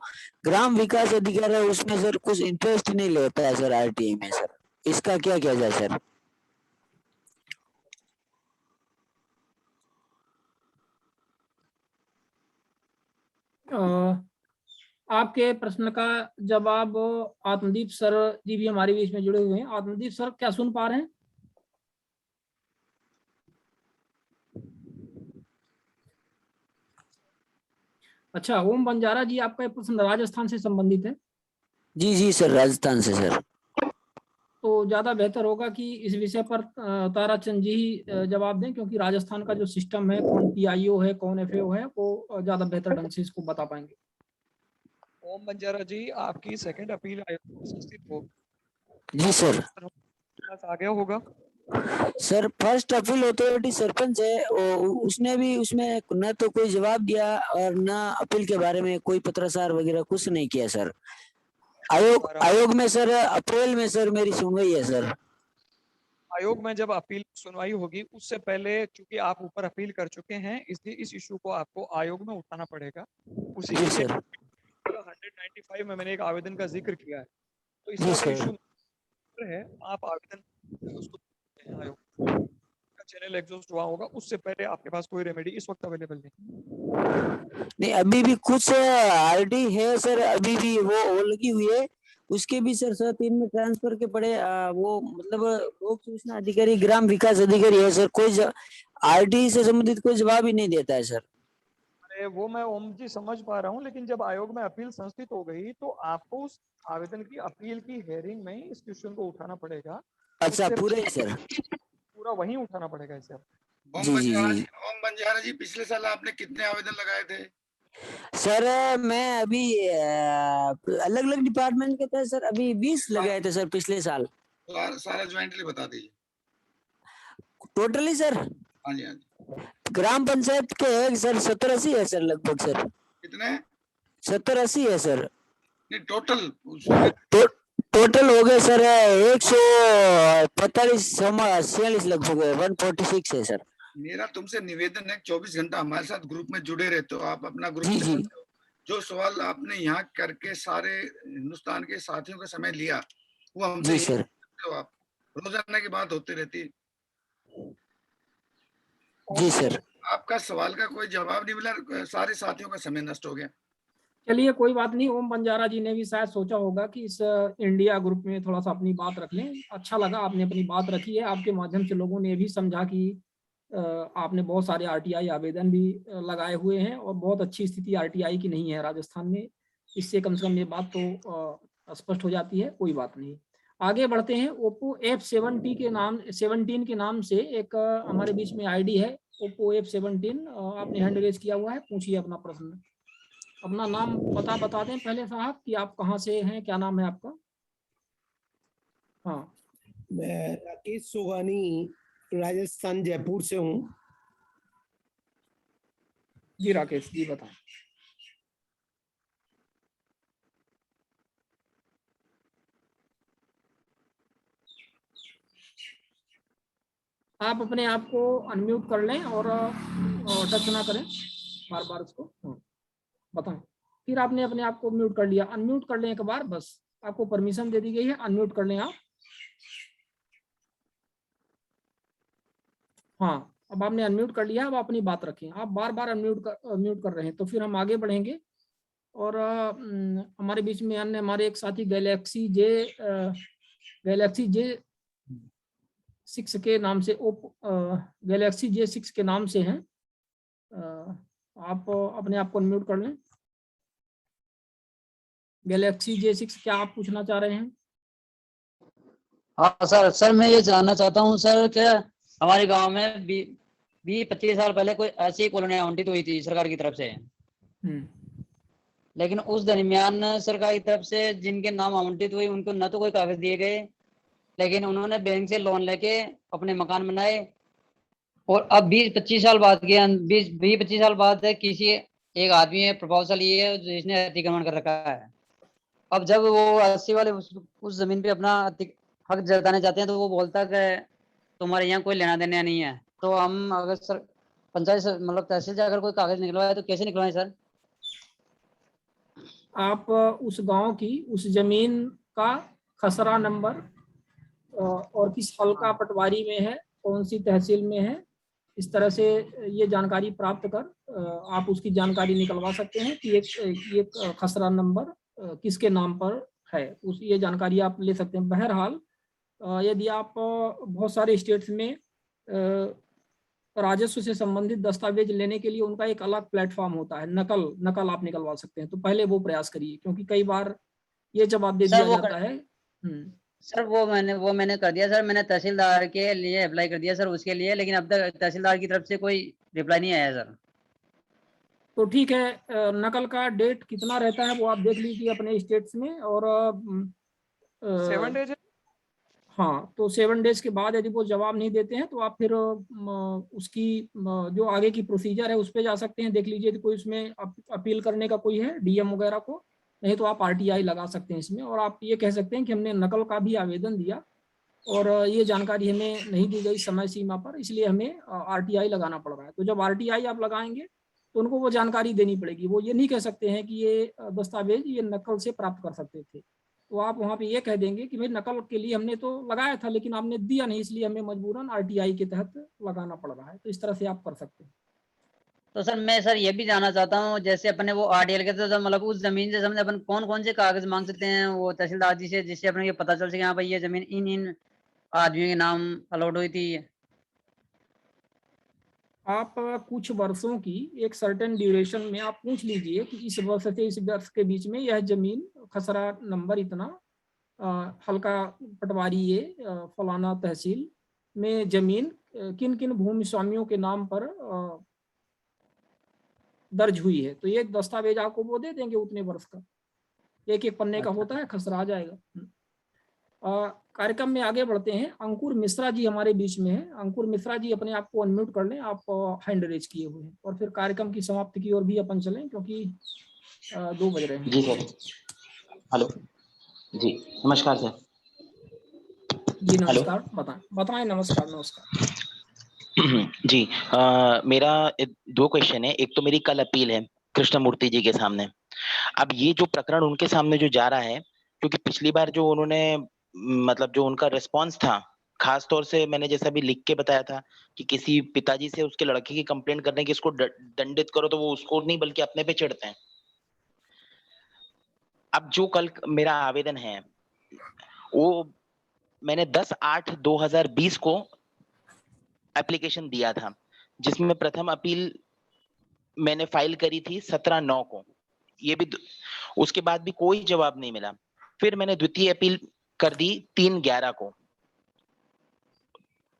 ग्राम विकास अधिकारी है उसमें सर कुछ इंटरेस्ट नहीं लेता है सर आरटीआई में सर। इसका क्या किया जाए सर? आपके प्रश्न का जवाब आत्मदीप सर जी भी हमारे बीच में जुड़े हुए हैं। आत्मदीप सर, क्या सुन पा रहे हैं? अच्छा, ओम बंजारा जी, आपका प्रश्न राजस्थान से संबंधित है? जी जी सर, राजस्थान से सर। तो ज्यादा बेहतर होगा कि इस विषय पर ताराचंद जी ही जवाब दें, क्योंकि राजस्थान का जो सिस्टम है, कौन पीआईओ है कौन एफएओ है, वो ज्यादा बेहतर ढंग से इसको बता पाएंगे। ओम बंजारा जी, आपकी सेकंड अपील आयोग में संस्थित हो। जी सर। आ गया होगा sir first appeal authority sarpanch है, उसने भी उसमें न तो कोई जवाब दिया और न अपील के बारे में कोई पत्राचार वगैरह कुछ नहीं किया सर। आयोग में सर अप्रैल में सर मेरी सुनवाई है सर। आयोग में जब अपील सुनवाई होगी उससे पहले, चूंकि आप ऊपर अपील कर चुके हैं, इसलिए इस इशू को आपको आयोग में उठाना पड़ेगा। उसी जी सर। 195 में मैंने एक आवेदन का जिक्र किया है, तो इस तरह का इशू है, आप आवेदन उसको आयोग का चैनल एग्जॉस्ट हुआ होगा, उससे पहले आपके पास कोई रेमेडी इस वक्त अवेलेबल नहीं। अभी भी कुछ आरडी है सर, अभी भी वो लगी हुई है, उसके भी सर 103 में ट्रांसफर के पड़े। वो मतलब लोक सूचना अधिकारी ग्राम विकास अधिकारी है सर, कोई आरडी से संबंधित कोई जवाब ही नहीं देता है सर। अरे वो मैं ओम जी समझ पा रहा हूँ, लेकिन जब आयोग में अपील संस्थित हो गई तो आपको उस आवेदन की अपील की हेयरिंग में इस क्वेश्चन को उठाना पड़ेगा। अच्छा, पूरे ही सर? पूरा वहीं उठाना पड़ेगा इसे। ओम बंजारा जी, पिछले साल आपने कितने आवेदन लगाए थे? सर मैं अभी अलग अलग डिपार्टमेंट के थे सर, अभी 20 लगाए थे सर पिछले साल। सारा ज्वाइंटली बता दीजिए। Totally sir? हाँ जी हाँ जी। ग्राम पंचायत के है सर 70-80 है सर लगभग सर। कितने? 70-80 है सर। नहीं टोटल टोटल हो गए सर 145-46 लगभग 146 है सर। मेरा तुमसे निवेदन है, 24 घंटा हमारे साथ ग्रुप में जुड़े रहते हो, आप अपना ग्रुप जी जी। जो सवाल आपने यहाँ करके सारे हिंदुस्तान के साथियों का समय लिया, वो हमसे जी सर। आप रोजाना की बात होती रहती। जी सर। आपका सवाल का कोई जवाब नहीं मिला, सारे साथियों का समय नष्ट हो गया। चलिए कोई बात नहीं, ओम बंजारा जी ने भी शायद सोचा होगा कि इस इंडिया ग्रुप में थोड़ा सा अपनी बात रख लें। अच्छा लगा आपने अपनी बात रखी है, आपके माध्यम से लोगों ने भी समझा कि आपने बहुत सारे आरटीआई आवेदन भी लगाए हुए हैं और बहुत अच्छी स्थिति आरटीआई की नहीं है राजस्थान में। इससे कम से कम ये बात तो स्पष्ट हो जाती है। कोई बात नहीं, आगे बढ़ते हैं। ओप्पो F17 के नाम से एक हमारे बीच में आईडी है, ओप्पो F17। आपने हैंड रेज किया हुआ है, पूछिए अपना प्रश्न। अपना नाम पता बता दें पहले साहब कि आप कहाँ से हैं, क्या नाम है आपका? हाँ, मैं राकेश सोगानी राजस्थान जयपुर से हूँ। जी राकेश जी बताएं। आप अपने आप को अनम्यूट कर लें और टच ना करें बार बार उसको। बताएं। फिर आपने अपने आप को म्यूट कर लिया, अनम्यूट कर लें एक बार, बस आपको परमिशन दे दी गई है, अनम्यूट कर लें आप। हाँ, अब आपने अनम्यूट कर लिया, अब अपनी बात रखें। आप बार बार म्यूट कर रहे हैं, तो फिर हम आगे बढ़ेंगे। और हमारे बीच में अन्य हमारे एक साथी गैलेक्सी J6 के नाम से, गैलेक्सी J6 के नाम से हैं। आप अपने आप को अनम्यूट कर लें। गैलेक्सी J6, क्या आप पूछना चाह रहे हैं? हाँ सर, सर मैं ये जानना चाहता हूँ सर कि हमारे गांव में 20-25 साल पहले कोई ऐसी कॉलोनी आवंटित हुई थी सरकार की तरफ से, लेकिन उस दरमियान सरकार की तरफ से जिनके नाम आवंटित हुए उनको न तो कोई कागज दिए गए, लेकिन उन्होंने बैंक से लोन लेके अपने मकान बनाए, और अब 20-25 साल बाद के 20-25 साल बाद किसी एक आदमी है प्रभावशाली है जिसने अतिक्रमण कर रखा है। अब जब वो 80 वाले उस जमीन पे अपना हक जताने जाते हैं तो वो बोलता है कि तुम्हारे यहाँ कोई लेना देना नहीं है। तो हम अगर सर पंचायत से मतलब तहसील से अगर कोई कागज निकलवाए तो कैसे निकलवाएं सर? आप उस गांव की उस जमीन का खसरा नंबर और किस हल्का पटवारी में है, कौन सी तहसील में है, इस तरह से ये जानकारी प्राप्त कर आप उसकी जानकारी निकलवा सकते हैं कि ये खसरा नंबर किसके नाम पर है, उस ये जानकारी आप ले सकते हैं। बहरहाल यदि आप बहुत सारे स्टेट्स में राजस्व से संबंधित दस्तावेज लेने के लिए उनका एक अलग प्लेटफॉर्म होता है, नकल आप निकलवा सकते हैं, तो पहले वो प्रयास करिए, क्योंकि कई बार ये जवाब दे दिया जाता है। सर वो मैंने कर दिया सर, मैंने तहसीलदार के लिए अप्लाई कर दिया सर उसके लिए, लेकिन अब तक तहसीलदार की तरफ से कोई रिप्लाई नहीं आया सर। तो ठीक है, नकल का डेट कितना रहता है वो आप देख लीजिए अपने स्टेट्स में, और 7 डेज। हाँ, तो 7 डेज के बाद यदि वो जवाब नहीं देते हैं तो आप फिर उसकी जो आगे की प्रोसीजर है उस पर जा सकते हैं, देख लीजिए यदि कोई उसमें अपील करने का कोई है डीएम वगैरह को, नहीं तो आप आरटीआई लगा सकते हैं इसमें, और आप ये कह सकते हैं कि हमने नकल का भी आवेदन दिया और ये जानकारी हमें नहीं दी गई समय सीमा पर, इसलिए हमें आरटीआई लगाना पड़ रहा है। तो जब आरटीआई आप लगाएंगे तो उनको वो जानकारी देनी पड़ेगी, वो ये नहीं कह सकते हैं कि ये दस्तावेज ये नकल से प्राप्त कर सकते थे, तो आप वहाँ पे ये कह देंगे कि भाई नकल के लिए हमने तो लगाया था लेकिन आपने दिया नहीं, इसलिए हमें मजबूरन आरटीआई के तहत लगाना पड़ रहा है। तो इस तरह से आप कर सकते हैं। तो सर मैं सर ये भी जानना चाहता हूँ, जैसे अपने वो आरटीआई के तो मतलब उस जमीन से हमने अपन कौन कौन से कागज मांग सकते हैं वो तहसीलदार जी से, जिससे अपने ये पता चल सके हाँ भाई ये जमीन इन आदमियों के नाम अलॉट हुई थी। आप कुछ वर्षों की एक सर्टेन ड्यूरेशन में आप पूछ लीजिए कि इस वर्ष से इस वर्ष के बीच में यह जमीन खसरा नंबर इतना हल्का पटवारी ये फलाना तहसील में जमीन किन किन भूमि स्वामियों के नाम पर दर्ज हुई है, तो ये दस्तावेज आपको वो दे देंगे उतने वर्ष का, एक एक पन्ने का होता है, खसरा आ जाएगा। कार्यक्रम में आगे बढ़ते हैं। अंकुर मिश्रा जी हमारे बीच में है। अंकुर मिश्रा जी अपने आप को अनम्यूट कर लें, आप हैंड रेज किए हुए हैं, और फिर कार्यक्रम की समाप्ति की ओर भी अपन चलें क्योंकि 2 बज रहे हैं। जी सर, हेलो जी, नमस्कार सर। जी नमस्कार, बताएं। नमस्कार। जी मेरा 2 क्वेश्चन है। एक तो मेरी कल अपील है कृष्णमूर्ति जी के सामने। अब ये जो प्रकरण उनके सामने जो जा रहा है, क्योंकि पिछली बार जो उन्होंने मतलब जो उनका रिस्पांस था, खास तौर से मैंने जैसा भी लिख के बताया था कि किसी पिताजी से उसके लड़के की कंप्लेंट करने की इसको दंडित करो, तो वो उसको नहीं बल्कि अपने पे चिढ़ते हैं। अब जो कल मेरा आवेदन है वो मैंने 10/8/2020 को एप्लीकेशन दिया था, जिसमें प्रथम अपील मैंने फाइल करी थी 17/9 को। ये भी उसके बाद भी कोई जवाब नहीं मिला। फिर मैंने द्वितीय अपील कर दी 3/11 को।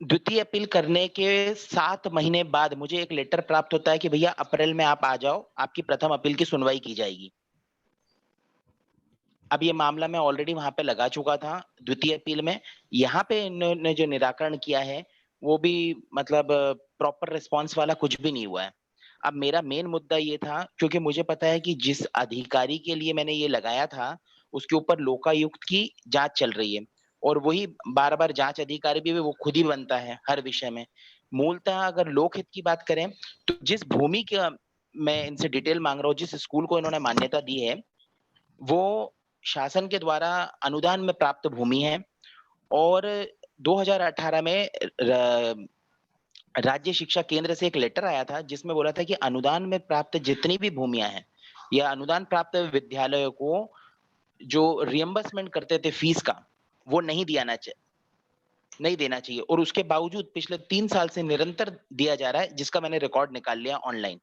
द्वितीय अपील करने के 7 महीने बाद मुझे एक लेटर प्राप्त होता है कि भैया अप्रैल में आप आ जाओ, आपकी प्रथम अपील की सुनवाई की जाएगी। अब ये मामला मैं ऑलरेडी वहां पे लगा चुका था द्वितीय अपील में। यहाँ पे इन्होंने जो निराकरण किया है वो भी मतलब प्रॉपर रिस्पॉन्स वाला कुछ भी नहीं हुआ है। अब मेरा मेन मुद्दा ये था, क्योंकि मुझे पता है कि जिस अधिकारी के लिए मैंने ये लगाया था उसके ऊपर लोकायुक्त की जांच चल रही है, और वही बार-बार जांच अधिकारी भी वो खुद ही बनता है हर विषय में। मूलतः अगर लोकहित की बात करें तो जिस भूमि का मैं इनसे डिटेल मांग रहा हूँ, जिस स्कूल को इन्होंने मान्यता दी है, वो शासन के द्वारा अनुदान में प्राप्त भूमि है, और 2018 में राज्य शिक्षा केंद्र से एक लेटर आया था जिसमें बोला था कि अनुदान में प्राप्त जितनी भी भूमियां हैं या अनुदान प्राप्त विद्यालयों को जो रियम्बर्समेंट करते थे फीस का, वो नहीं देना चाहिए, और उसके बावजूद पिछले 3 साल से निरंतर दिया जा रहा है, जिसका मैंने रिकॉर्ड निकाल लिया ऑनलाइन।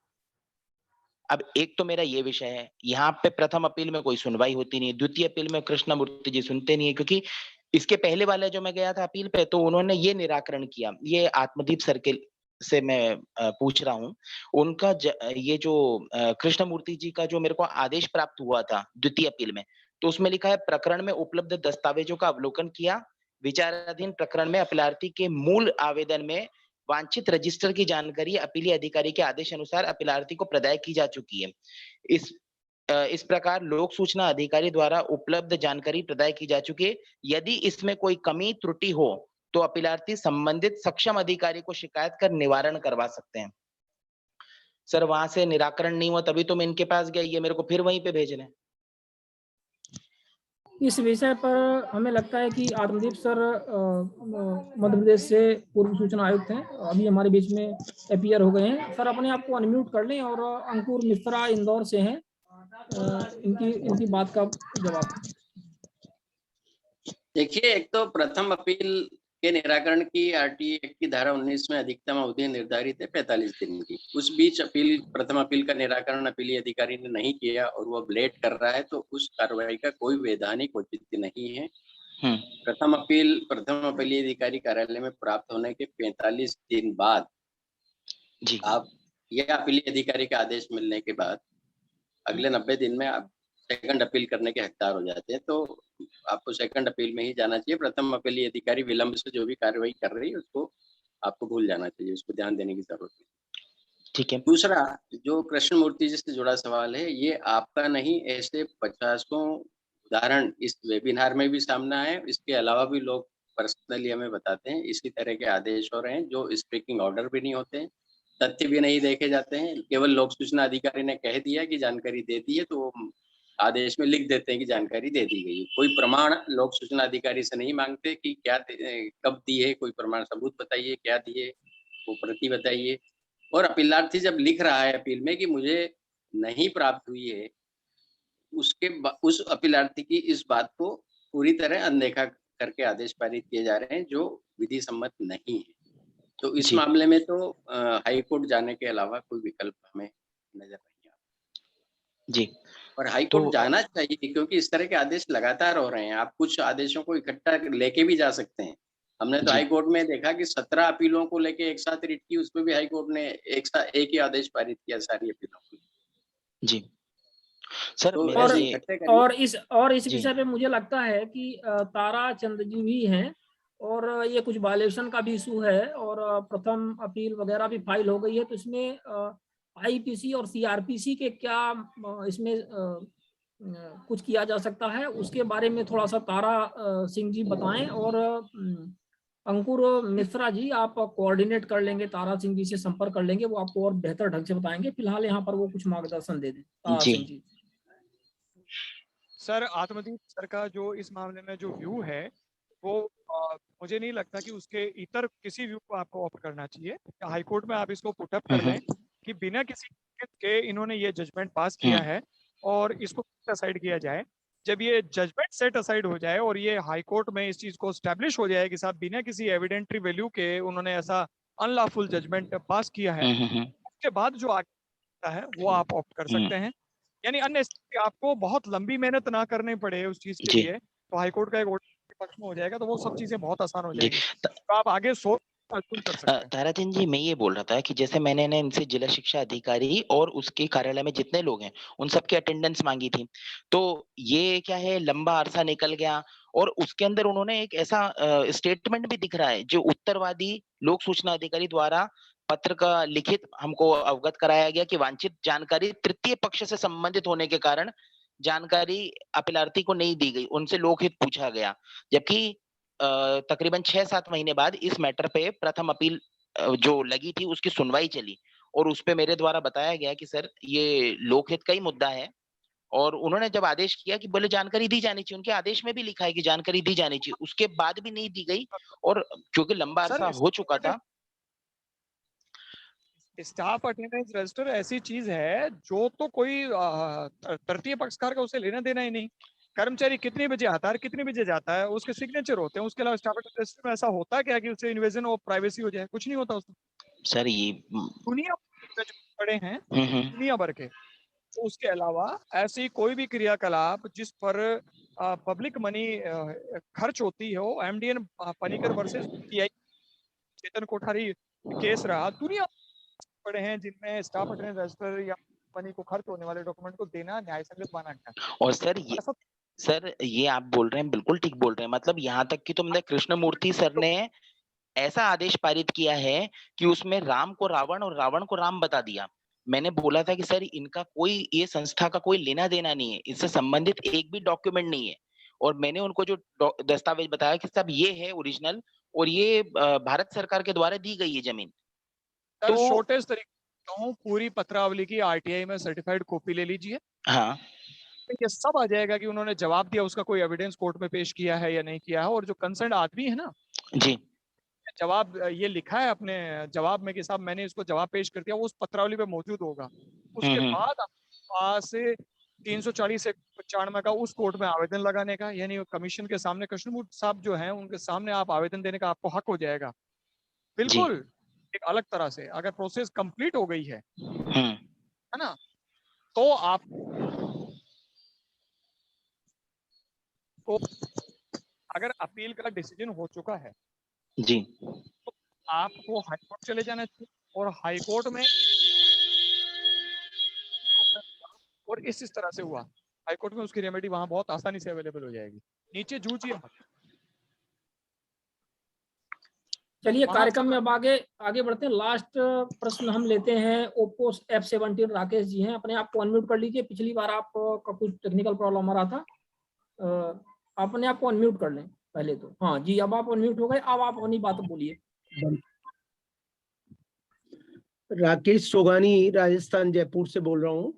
अब एक तो मेरा ये विषय है, यहाँ पे प्रथम अपील में कोई सुनवाई होती नहीं है, द्वितीय अपील में कृष्णमूर्ति जी सुनते नहीं है, क्योंकि इसके पहले वाला जो मैं गया था अपील पे, तो उन्होंने ये निराकरण किया। ये आत्मदीप सर्किल से मैं पूछ रहा हूँ, उनका ये जो कृष्णमूर्ति जी का जो मेरे को आदेश प्राप्त हुआ था द्वितीय अपील में, तो उसमें लिखा है प्रकरण में उपलब्ध दस्तावेजों का अवलोकन किया, विचाराधीन प्रकरण में अपीलार्थी के मूल आवेदन में वांछित रजिस्टर की जानकारी अपीली अधिकारी के आदेश अनुसार अपीलार्थी को प्रदाय की जा चुकी है। इस प्रकार लोक सूचना अधिकारी द्वारा उपलब्ध जानकारी प्रदाय की जा चुकी है। यदि इसमें कोई कमी त्रुटि हो तो अपीलार्थी संबंधित सक्षम अधिकारी को शिकायत कर निवारण करवा सकते हैं। सर वहां से निराकरण नहीं हुआ, तभी तो मैं इनके पास गया, ये मेरे को फिर वहीं पे भेज रहे हैं। इस विषय पर हमें लगता है कि आत्मदीप सर मध्य प्रदेश से पूर्व सूचना आयुक्त हैं, अभी हमारे बीच में अपीयर हो गए हैं। सर अपने आप को अनम्यूट कर लें। और अंकुर मिश्रा इंदौर से हैं, इनकी बात का जवाब। देखिए, एक तो प्रथम अपील के निराकरण की आरटीए एक्ट की धारा 19 में अधिकतम अवधि निर्धारित है 45 दिन की। उस बीच प्रथम अपील का निराकरण अपीली अधिकारी ने नहीं किया और वो अब लेट कर रहा है, तो उस कार्रवाई का कोई वैधानिक औचित्य नहीं है। प्रथम अपीली अधिकारी कार्यालय में प्राप्त होने के 45 दिन बाद आप यह अपीली अधिकारी का आदेश मिलने के बाद अगले 90 दिन में आप सेकंड अपील करने के हकदार हो जाते हैं। तो आपको सेकंड अपील में ही जाना चाहिए। प्रथम अपीली अधिकारी विलंब से जो भी कार्रवाई कर रही है उसको आपको भूल जाना चाहिए, उसको ध्यान देने की जरूरत है। ठीक है। दूसरा, जो कृष्णमूर्ति जी से जुड़ा सवाल है, ये आपका नहीं, ऐसे 50 उदाहरण इस वेबिनार में भी सामने आए। इसके अलावा भी लोग पर्सनली हमें बताते हैं इसी तरह के आदेश हो रहे हैं जो स्पीकिंग ऑर्डर भी नहीं होते हैं, तथ्य भी नहीं देखे जाते हैं। केवल लोक सूचना अधिकारी ने कह दिया कि जानकारी दे दी है, तो आदेश में लिख देते हैं कि जानकारी दे दी गई। कोई प्रमाण लोक सूचना अधिकारी से नहीं मांगते कि क्या कब दी है, कोई प्रमाण सबूत बताइए, क्या दिए, वो प्रति बताइए। और अपीलार्थी जब लिख रहा है अपील में कि मुझे नहीं प्राप्त हुई है, उस अपीलार्थी की इस बात को पूरी तरह अनदेखा करके आदेश पारित किए जा रहे हैं जो विधि सम्मत नहीं है। तो इस मामले में तो हाई कोर्ट जाने के अलावा कोई विकल्प हमें नजर नहीं आता। जी, और हाई कोर्ट जाना चाहिए, क्योंकि इस तरह के आदेश लगातार हो रहे हैं। आप कुछ आदेशों को इकट्ठा लेके भी जा सकते हैं। हमने तो हाई कोर्ट में देखा कि 17 अपीलों को लेके एक साथ रिट की, उसमें भी हाई कोर्ट ने एक ही आदेश पारित किया सारी अपीलों को। जी सर, तो और इस विषय पे मुझे लगता है कि तारा चंद जी भी हैं और ये कुछ वायलेशन का भी इशू है और प्रथम अपील वगैरह भी फाइल हो गई है। तो इसमें आईपीसी और सीआरपीसी के क्या इसमें कुछ किया जा सकता है, उसके बारे में थोड़ा सा तारा सिंह जी बताएं। और अंकुर मिश्रा जी आप कोऑर्डिनेट कर लेंगे, तारा सिंह जी से संपर्क कर लेंगे, वो आपको और बेहतर ढंग से बताएंगे। फिलहाल यहाँ पर वो कुछ मार्गदर्शन दे दें। तारा सिंह जी। सर आत्मदीप सर का जो इस मामले में जो व्यू है वो मुझे नहीं लगता कि उसके इतर किसी व्यू को आपको ऑप्ट करना चाहिए। हाई कोर्ट में आप इसको पुट अप कर लें कि बिना किसी के इन्होंने ये जजमेंट पास किया है और इसको असाइड किया जाए। जब ये जजमेंट सेट असाइड हो जाए और ये हाई कोर्ट में इस चीज को स्टैब्लिश हो जाए कि साहब बिना किसी एविडेंटरी वैल्यू के उन्होंने ऐसा अनलॉफुल जजमेंट पास किया है, उसके बाद जो आगे है वो आप ऑप्ट कर सकते हैं। यानी अन्य आपको बहुत लंबी मेहनत ना करनी पड़े उस चीज के लिए, तो हाई कोर्ट का एक ऑर्डर पक्ष में हो जाएगा तो वो सब चीजें बहुत आसान हो जाएगी। तो आप आगे सोच कर सकते हैं। ताराचंद जी, मैं ये बोल रहा था कि जैसे मैंने इनसे जिला शिक्षा अधिकारी और उसके कार्यालय में जितने लोग हैं उन सबके अटेंडेंस मांगी थी, तो ये क्या है लंबा अरसा निकल गया और उसके अंदर उन्होंने एक ऐसा स्टेटमेंट भी दिख रहा है जो उत्तरवादी लोक सूचना अधिकारी द्वारा पत्र का लिखित हमको अवगत कराया गया कि वांछित जानकारी तृतीय पक्ष से संबंधित होने के कारण जानकारी अपीलार्थी को नहीं दी गई, उनसे लोकहित पूछा गया। जबकि तकरीबन 6-7 महीने बाद इस मैटर पे प्रथम अपील जो लगी थी उसकी सुनवाई चली और उस पे मेरे द्वारा बताया गया कि सर ये लोकहित का ही मुद्दा है। और उन्होंने जब आदेश किया कि बोले जानकारी दी जानी चाहिए, उनके आदेश में भी लिखा है कि जानकारी दी जानी चाहिए, उसके बाद भी नहीं दी गई और क्योंकि लंबा अरसा हो चुका था। स्टाफ अटेंडेंस रजिस्टर ऐसी चीज है जो तो कोई तृतीय पक्षकार का उसे लेना देना ही नहीं। कर्मचारी कितने बजे आता है, कितने बजे जाता है, उसके सिग्नेचर होते हैं। उसके अलावा स्टाफ अटेंडेंस रजिस्टर में ऐसा होता क्या कि उससे इन्वेजन ऑफ प्राइवेसी हो जाए? कुछ नहीं होता उसमें। सर ये दुनिया पड़े हैं दुनिया भर के, तो उसके अलावा ऐसी कोई भी क्रियाकलाप जिस पर पब्लिक मनी खर्च होती हो। एमडीएन पनिकर वर्सेस चेतन कोठारी केस रहा, दुनिया पड़े हैं जिनमें स्टाफ अटेंडेंस रजिस्टर या कंपनी को खर्च होने वाले डॉक्यूमेंट को देना न्याय संगत माना गया। और सर ये आप बोल रहे हैं, बिल्कुल ठीक बोल रहे हैं। मतलब यहाँ तक कि तुमने कृष्णमूर्ति सर ने ऐसा आदेश पारित किया है कि उसमें राम को रावण और रावण को राम बता दिया। मैंने बोला था कि सर इनका कोई, ये संस्था का कोई लेना देना नहीं है, इससे संबंधित एक भी डॉक्यूमेंट नहीं है। और मैंने उनको जो दस्तावेज बताया कि सब ये है ओरिजिनल, और ये भारत सरकार के द्वारा दी गई है जमीन। तो शॉर्टेज तरीके कहूं, पूरी पत्रावली की आरटीआई में सर्टिफाइड कॉपी ले लीजिए। हाँ, ये सब आ जाएगा कि उन्होंने जवाब दिया, उसका कोई एविडेंस कोर्ट में पेश किया है या नहीं किया है। और जो कंसर्न आदमी है ना जी, जवाब ये लिखा है अपने जवाब में कि साहब मैंने इसको जवाब पेश कर दिया, वो उस पत्रावली पे मौजूद होगा। उसके बाद आपके से 340 से 95 का उस कोर्ट में आवेदन लगाने का, यानी कमीशन के सामने कृष्णमूर्ति साहब जो हैं उनके सामने आप आवेदन देने का आपको हक हो जाएगा। बिल्कुल एक अलग तरह से अगर प्रोसेस कंप्लीट हो गई है ना, तो आप तो अगर अपील का डिसीजन हो चुका है जी, तो आपको हाई कोर्ट चले जाना चाहिए। और हाई कोर्ट में और इस तरह से हुआ हाई कोर्ट में, उसकी रेमेडी वहां बहुत आसानी से अवेलेबल हो जाएगी। नीचे जूझिए मत। चलिए कार्यक्रम में अब आगे बढ़ते हैं। लास्ट प्रश्न हम लेते हैं ओप्पो F17। राकेश जी हैं, अपने आप को अनम्यूट कर लीजिए। पिछली बार आपका कुछ टेक्निकल प्रॉब्लम आ रहा था, अपने आप को अनम्यूट कर लें पहले तो। हाँ जी, अब आप अनम्यूट हो गए, अब आप अपनी बात बोलिए। राकेश सोगानी राजस्थान जयपुर से बोल रहा हूँ।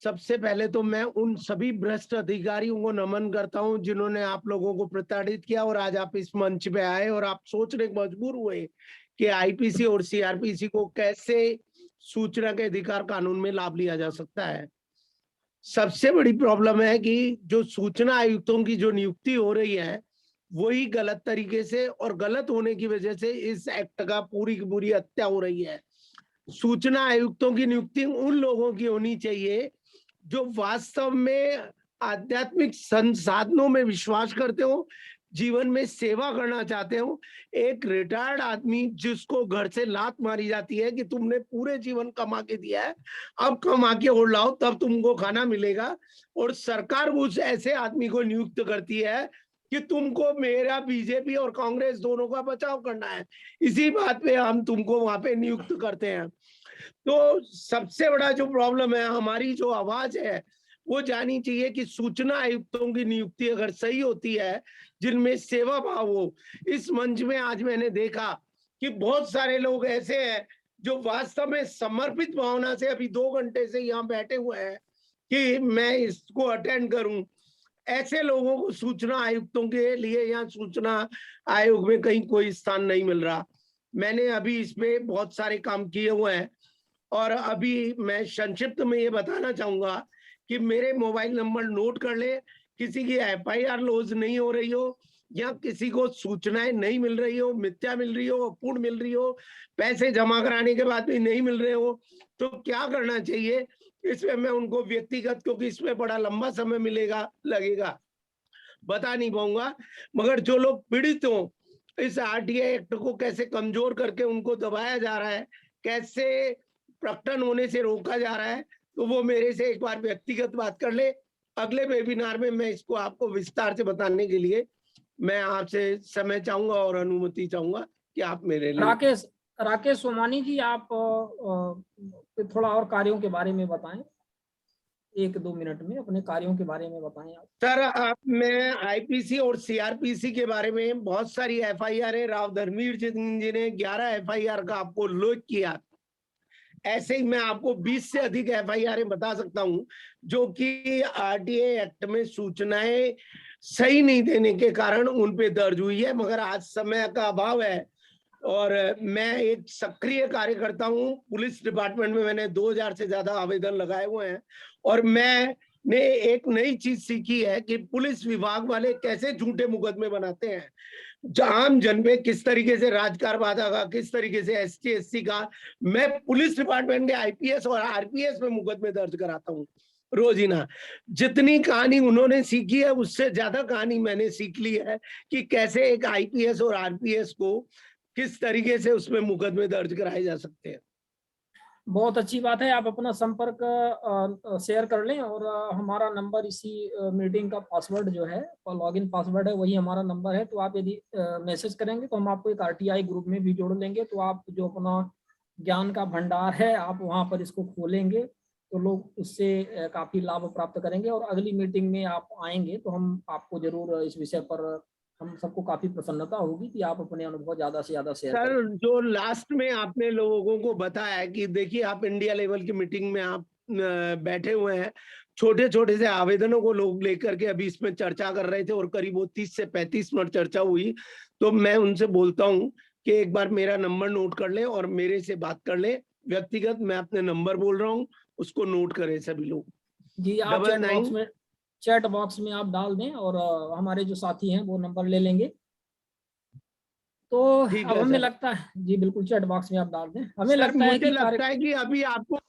सबसे पहले तो मैं उन सभी भ्रष्ट अधिकारियों को नमन करता हूं जिन्होंने आप लोगों को प्रताड़ित किया और आज आप इस मंच पे आए और आप सोचने को मजबूर हुए कि आईपीसी और सीआरपीसी को कैसे सूचना के अधिकार कानून में लाभ लिया जा सकता है। सबसे बड़ी प्रॉब्लम है कि जो सूचना आयुक्तों की जो नियुक्ति हो रही है वही गलत तरीके से, और गलत होने की वजह से इस एक्ट का पूरी की पूरी हत्या हो रही है। सूचना आयुक्तों की नियुक्ति उन लोगों की होनी चाहिए जो वास्तव में आध्यात्मिक संसाधनों में विश्वास करते हो, जीवन में सेवा करना चाहते हो। एक रिटायर्ड आदमी जिसको घर से लात मारी जाती है कि तुमने पूरे जीवन कमा के दिया है, अब कमा के और लाओ तब तुमको खाना मिलेगा, और सरकार उस ऐसे आदमी को नियुक्त करती है कि तुमको मेरा बीजेपी और कांग्रेस दोनों का बचाव करना है, इसी बात पे हम तुमको वहां पे नियुक्त करते हैं। तो सबसे बड़ा जो प्रॉब्लम है, हमारी जो आवाज है वो जानी चाहिए कि सूचना आयुक्तों की नियुक्ति अगर सही होती है जिनमें सेवा भाव हो। इस मंच में आज मैंने देखा कि बहुत सारे लोग ऐसे हैं जो वास्तव में समर्पित भावना से अभी 2 घंटे से यहाँ बैठे हुए हैं कि मैं इसको अटेंड करूं। ऐसे लोगों को सूचना आयुक्तों के लिए या सूचना आयोग में कहीं कोई स्थान नहीं मिल रहा। मैंने अभी इसमें बहुत सारे काम किए हुए हैं, और अभी मैं संक्षिप्त में ये बताना चाहूंगा कि मेरे मोबाइल नंबर नोट कर ले। किसी की एफआईआर लॉन्च नहीं हो रही हो, या किसी को सूचनाएं नहीं मिल रही हो, मिथ्या मिल रही हो, अपूर्ण मिल रही हो, पैसे जमा कराने के बाद भी नहीं मिल रहे हो, तो क्या करना चाहिए इसमें मैं उनको व्यक्तिगत, क्योंकि इसमें बड़ा लंबा समय लगेगा, बता नहीं पाऊंगा। मगर जो लोग पीड़ित हो, इस आरटीआई एक्ट को कैसे कमजोर करके उनको दबाया जा रहा है, कैसे प्रकटन होने से रोका जा रहा है, तो वो मेरे से एक बार व्यक्तिगत बात कर ले। अगले वेबिनार में मैं इसको आपको विस्तार से बताने के लिए मैं आपसे समय चाहूंगा और अनुमति चाहूंगा कि आप मेरे लिए। राकेश सोमानी जी, आप थोड़ा और कार्यों के बारे में बताएं, 1-2 मिनट में अपने कार्यों के बारे में बताएं आप। सर, मैं आईपीसी और सीआरपीसी के बारे में बहुत सारी एफआईआर है। राव धर्मवीर जी ने 11 एफआईआर का आपको उल्लेख किया। ऐसे ही मैं आपको 20 से अधिक एफआईआर बता सकता हूं जो कि आरटीआई एक्ट में सूचनाएं सही नहीं देने के कारण उन पे दर्ज हुई है। मगर आज समय का अभाव है और मैं एक सक्रिय कार्यकर्ता हूं। पुलिस डिपार्टमेंट में मैंने 2000 से ज्यादा आवेदन लगाए हुए हैं, और मैंने एक नई चीज सीखी है कि पुलिस विभाग वाले कैसे झूठे मुकदमे बनाते हैं, आम जन पे किस तरीके से राजकार बाधा का, किस तरीके से एसटी एससी का। मैं पुलिस डिपार्टमेंट के आईपीएस और आरपीएस में मुकदमे दर्ज कराता हूं। रोजीना जितनी कहानी उन्होंने सीखी है उससे ज्यादा कहानी मैंने सीख ली है कि कैसे एक आईपीएस और आरपीएस को किस तरीके से उसमें मुकदमे दर्ज कराए जा सकते हैं। बहुत अच्छी बात है, आप अपना संपर्क शेयर कर लें और हमारा नंबर इसी मीटिंग का पासवर्ड जो है और लॉगिन पासवर्ड है वही हमारा नंबर है। तो आप यदि मैसेज करेंगे तो हम आपको एक आरटीआई ग्रुप में भी जोड़ लेंगे। तो आप जो अपना ज्ञान का भंडार है आप वहाँ पर इसको खोलेंगे तो लोग उससे काफी लाभ प्राप्त करेंगे। और अगली मीटिंग में आप आएंगे तो हम आपको जरूर इस विषय पर, हम सबको काफी प्रसन्नता होगी कि आप अपने अनुभव ज्यादा से ज्यादा शेयर करें। सर जो लास्ट में आपने लोगों को बताया कि देखिए आप इंडिया लेवल की मीटिंग में आप बैठे हुए हैं, छोटे छोटे से आवेदनों को लोग लेकर के अभी इसमें चर्चा कर रहे थे और करीब वो 30 से 35 मिनट चर्चा हुई। तो मैं उनसे बोलता हूँ कि एक बार मेरा नंबर नोट कर लें और मेरे से बात कर लें व्यक्तिगत। मैं अपने नंबर बोल रहा हूँ, उसको नोट करें सभी लोग। जी आप चैट बॉक्स में आप डाल दें और हमारे जो साथी हैं वो नंबर ले लेंगे। तो अब हमें लगता है, जी बिल्कुल चैट बॉक्स में आप डाल दें। हमें लगता है कि अभी आपको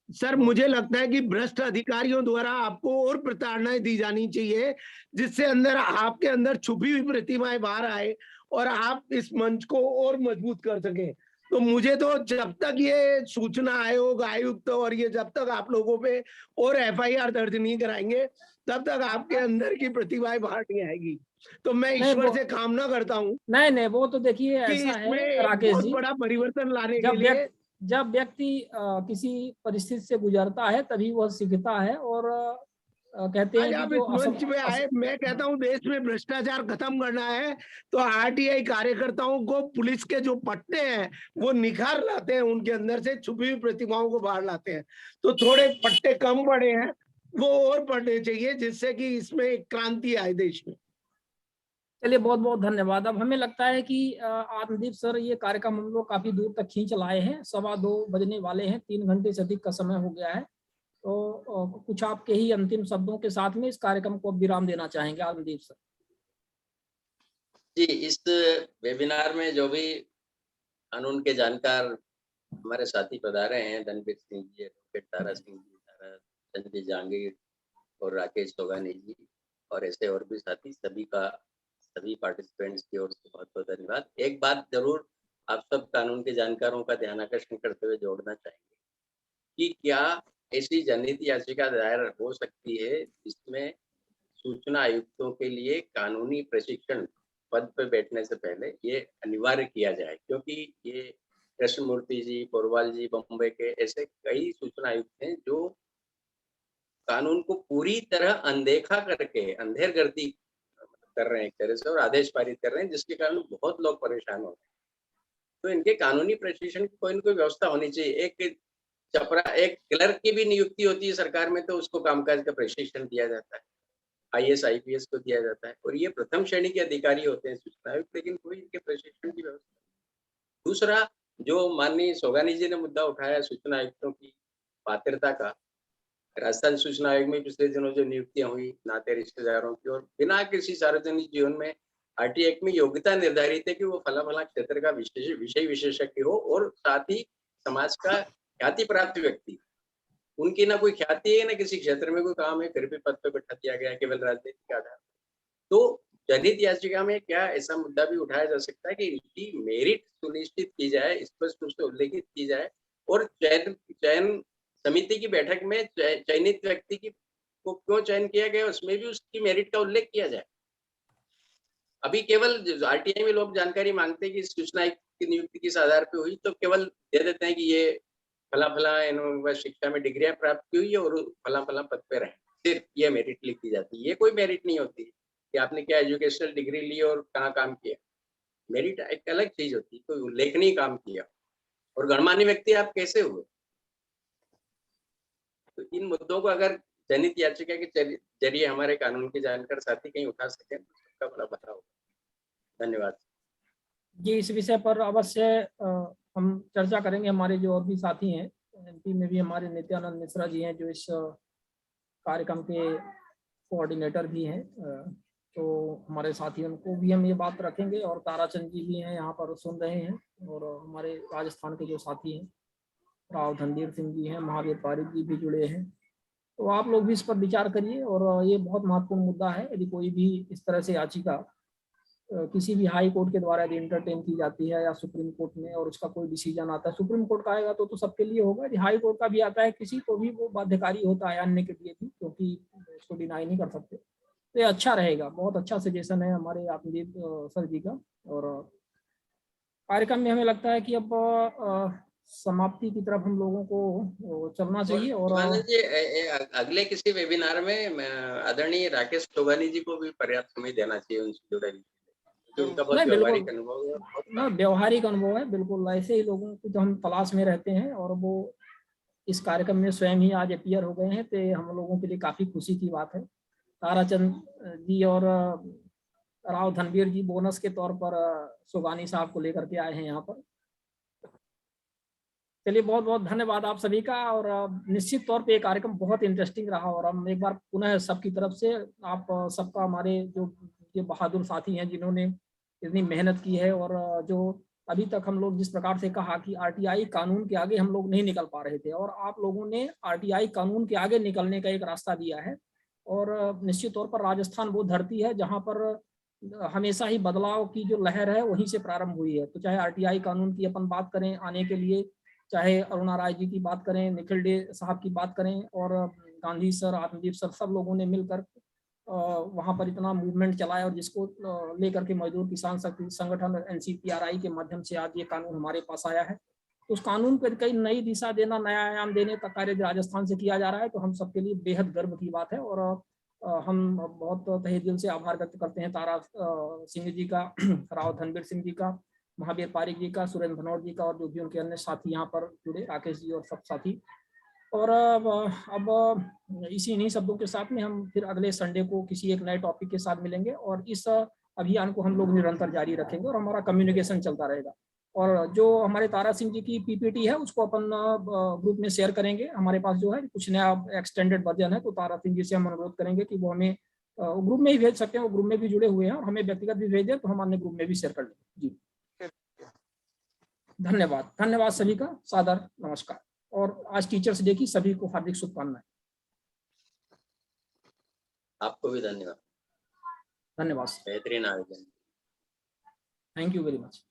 सर मुझे लगता है कि भ्रष्ट अधिकारियों द्वारा आपको और प्रताड़नाएं दी जानी चाहिए जिससे अंदर आपके अंदर छुपी हुई प्रतिमाएं बाहर आए और आप इस मंच को और मजबूत कर सकें। तो मुझे तो जब तक ये सूचना आयोग, आयुक्त और ये जब तक आप लोगों पे और एफआईआर दर्ज नहीं कराएंगे तब तक आपके अंदर की प्रतिभाएं बाहर नहीं आएगी। तो मैं ईश्वर से कामना करता हूँ नहीं वो तो देखिए ऐसा है राकेश जी, बड़ा परिवर्तन लाने के लिए जब व्यक्ति किसी परिस्थिति से गुजरता है तभी वह सीखता है। और कहते हैं कि जो मंच में आए, मैं कहता हूं देश में भ्रष्टाचार खत्म करना है तो आरटीआई कार्यकर्ताओं को पुलिस के जो पट्टे हैं वो निखार लाते हैं, उनके अंदर से छुपी हुई प्रतिभाओं को बाहर लाते हैं। तो थोड़े पट्टे कम पड़े हैं वो और पड़ने चाहिए जिससे कि इसमें एक क्रांति आए देश में। चलिए बहुत बहुत धन्यवाद। अब हमें लगता है कि आत्मदीप सर ये कार्यक्रम हम लोग काफी दूर तक खींच लाए हैं, 2:15 बजने वाले हैं, 3 घंटे से अधिक का समय हो गया है। तो कुछ आपके ही अंतिम शब्दों के साथ में इस कार्यक्रम को विराम देना चाहेंगे आत्मदीप सर। जी इस वेबिनार में जो भी कानून के जानकार हमारे साथी पधारे हैं, धनबीर सिंह जी, एडवोकेट तारा सिंह जी, संजय जहांगीर और राकेश सोगानी जी और ऐसे और भी साथी, सभी पार्टिसिपेंट्स की ओर से बहुत बहुत धन्यवाद। एक बात जरूर आप सब कानून के जानकारों का ध्यान आकर्षण करते हुए जोड़ना चाहेंगे कि क्या ऐसी जनहित याचिका दायर हो सकती है जिसमें सूचना आयुक्तों के लिए कानूनी प्रशिक्षण पद पर बैठने से पहले ये अनिवार्य किया जाए, क्योंकि ये कृष्णमूर्ति जी, पोरवाल जी, बम्बई के ऐसे कई सूचना आयुक्त हैं जो कानून को पूरी तरह अनदेखा करके अंधेरगर्दी कर रहे हैं एक तरह से और आदेश पारित कर रहे हैं, जिसके कारण बहुत लोग परेशान हो रहे हैं। तो इनके कानूनी प्रशिक्षण की कोई न कोई व्यवस्था होनी चाहिए। एक क्लर्क की भी नियुक्ति होती है सरकार में तो उसको कामकाज का प्रशिक्षण दिया जाता है, आईएएस आईपीएस को दिया जाता है और ये प्रथम श्रेणी के अधिकारी होते हैं सूचना आयुक्त, लेकिन कोई इनके प्रशिक्षण की व्यवस्था। दूसरा जो माननीय सोगानी जी ने मुद्दा उठाया सूचना आयुक्तों की पात्रता का, राजस्थान सूचना आयोग में पिछले दिनों जो नियुक्तियां हुई नाते रिश्तेदारों की और बिना किसी सार्वजनिक जीवन में आरटीआई एक्ट में योग्यता निर्धारित है कि वो फला क्षेत्र का विषय विशेषज्ञ हो और साथ ही समाज का ख्याति प्राप्त व्यक्ति। उनकी ना कोई ख्याति है ना किसी क्षेत्र में कोई काम है, फिर भी पद पर बैठा दिया गया केवल राजनीतिक आधार। तो जनहित याचिका में क्या ऐसा मुद्दा भी उठाया जा सकता है कि इनकी मेरिट सुनिश्चित की जाए, स्पष्ट रूप से उल्लेखित की जाए और चयन समिति की बैठक में चयनित व्यक्ति को क्यों चयन किया गया उसमें भी उसकी मेरिट का उल्लेख किया जाए। अभी केवल आरटीआई में लोग जानकारी मांगते हैं कि सूचना आयुक्त की नियुक्ति किस आधार पे हुई, तो केवल दे देते हैं कि ये फला इन्होंने शिक्षा में डिग्रियां प्राप्त की हुई है और फला पद पे रहे, सिर्फ ये मेरिट लिखी जाती है। ये कोई मेरिट नहीं होती कि आपने क्या एजुकेशनल डिग्री ली और कहाँ काम किया। मेरिट एक अलग चीज होती है, कोई उल्लेखनीय काम किया और गणमान्य व्यक्ति आप कैसे हुए। तो इन मुद्दों को अगर जनहित याचिका के जरिए हमारे कानून के जानकार साथी कहीं उठा सके तो सबका बड़ा भला होगा। धन्यवाद जी। इस विषय पर अवश्य हम चर्चा करेंगे। हमारे जो और भी साथी हैं एमपी में भी हमारे नित्यानंद मिश्रा जी हैं जो इस कार्यक्रम के कोऑर्डिनेटर भी हैं, तो हमारे साथियों को भी हम ये बात रखेंगे। और ताराचंद जी भी हैं यहाँ पर सुन रहे हैं और हमारे राजस्थान के जो साथी हैं राव धनबीर सिंह जी हैं, महावीर पारिक जी भी जुड़े हैं तो आप लोग भी इस पर विचार करिए और ये बहुत महत्वपूर्ण मुद्दा है। यदि कोई भी इस तरह से याचिका किसी भी हाई कोर्ट के द्वारा यदि इंटरटेन की जाती है या सुप्रीम कोर्ट में और उसका कोई डिसीजन आता है, सुप्रीम कोर्ट का आएगा तो सबके लिए होगा, यदि हाई कोर्ट का भी आता है किसी को भी वो बाध्यकारी होता है अन्य के लिए भी, क्योंकि उसको डिनाई नहीं कर सकते। तो ये अच्छा रहेगा, बहुत अच्छा सजेशन है हमारे आत्मदीप सर जी का। और कार्यक्रम में हमें लगता है कि अब समाप्ति की तरफ हम लोगों को चलना चाहिए। और जी अगले किसी वेबिनार में आदरणीय राकेश सोगानी जी को भी पर्याप्त समय देना चाहिए उनसे जुड़े, उनका बहुत व्यवहारिक अनुभव है। व्यवहारिक अनुभव है, बिल्कुल ऐसे ही लोगों की तो हम तलाश में रहते हैं और वो इस कार्यक्रम में स्वयं ही आज अपीयर हो गए हैं, तो हम लोगों के लिए काफी खुशी की बात है। ताराचंद जी और राव धनवीर जी बोनस के तौर पर सोगानी साहब को लेकर के आए हैं यहाँ पर। चलिए बहुत बहुत धन्यवाद आप सभी का। और निश्चित तौर पे ये कार्यक्रम बहुत इंटरेस्टिंग रहा और हम एक बार पुनः सबकी तरफ से आप सबका, हमारे जो ये बहादुर साथी हैं जिन्होंने इतनी मेहनत की है और जो अभी तक हम लोग जिस प्रकार से कहा कि आरटीआई कानून के आगे हम लोग नहीं निकल पा रहे थे और आप लोगों ने आरटीआई कानून के आगे निकलने का एक रास्ता दिया है। और निश्चित तौर पर राजस्थान वो धरती है जहाँ पर हमेशा ही बदलाव की जो लहर है वहीं से प्रारंभ हुई है। तो चाहे आरटीआई कानून की अपन बात करें आने के लिए, चाहे अरुणा राय जी की बात करें, निखिल डे साहब की बात करें और गांधी सर, आत्मदीप सर, सब लोगों ने मिलकर वहां पर इतना मूवमेंट चलाया और जिसको लेकर के मजदूर किसान शक्ति संगठन एनसीपीआरआई के माध्यम से आज ये कानून हमारे पास आया है। तो उस कानून पर कई नई दिशा देना, नया आयाम देने का कार्य राजस्थान से किया जा रहा है, तो हम सबके लिए बेहद गर्व की बात है। और हम बहुत तहे दिल से आभार व्यक्त करते हैं तारा सिंह जी का, राव धनवीर सिंह जी का, महावीर पारिक जी का, सुरेंद्र भनौर जी का और जो भी उनके अन्य साथी यहाँ पर जुड़े, राकेश जी और सब साथी। और अब इन्हीं शब्दों के साथ में हम फिर अगले संडे को किसी एक नए टॉपिक के साथ मिलेंगे और इस अभियान को हम लोग निरंतर जारी रखेंगे और हमारा कम्युनिकेशन चलता रहेगा। और जो हमारे तारा सिंह जी की पीपीटी है उसको अपन ग्रुप में शेयर करेंगे। हमारे पास जो है कुछ नया एक्सटेंडेड वर्जन है, तो तारा सिंह जी से हम अनुरोध करेंगे कि वो हमें ग्रुप में ही भेज सकते हैं, वो ग्रुप में भी जुड़े हुए हैं और हमें व्यक्तिगत भी भेज दें तो हम अन्य ग्रुप में भी शेयर कर लेंगे। जी धन्यवाद, धन्यवाद सभी का, सादर नमस्कार। और आज टीचर्स डे की सभी को हार्दिक शुभकामनाएं। आपको भी धन्यवाद। धन्यवाद, बेहतरीन आयोजन। Thank you very much.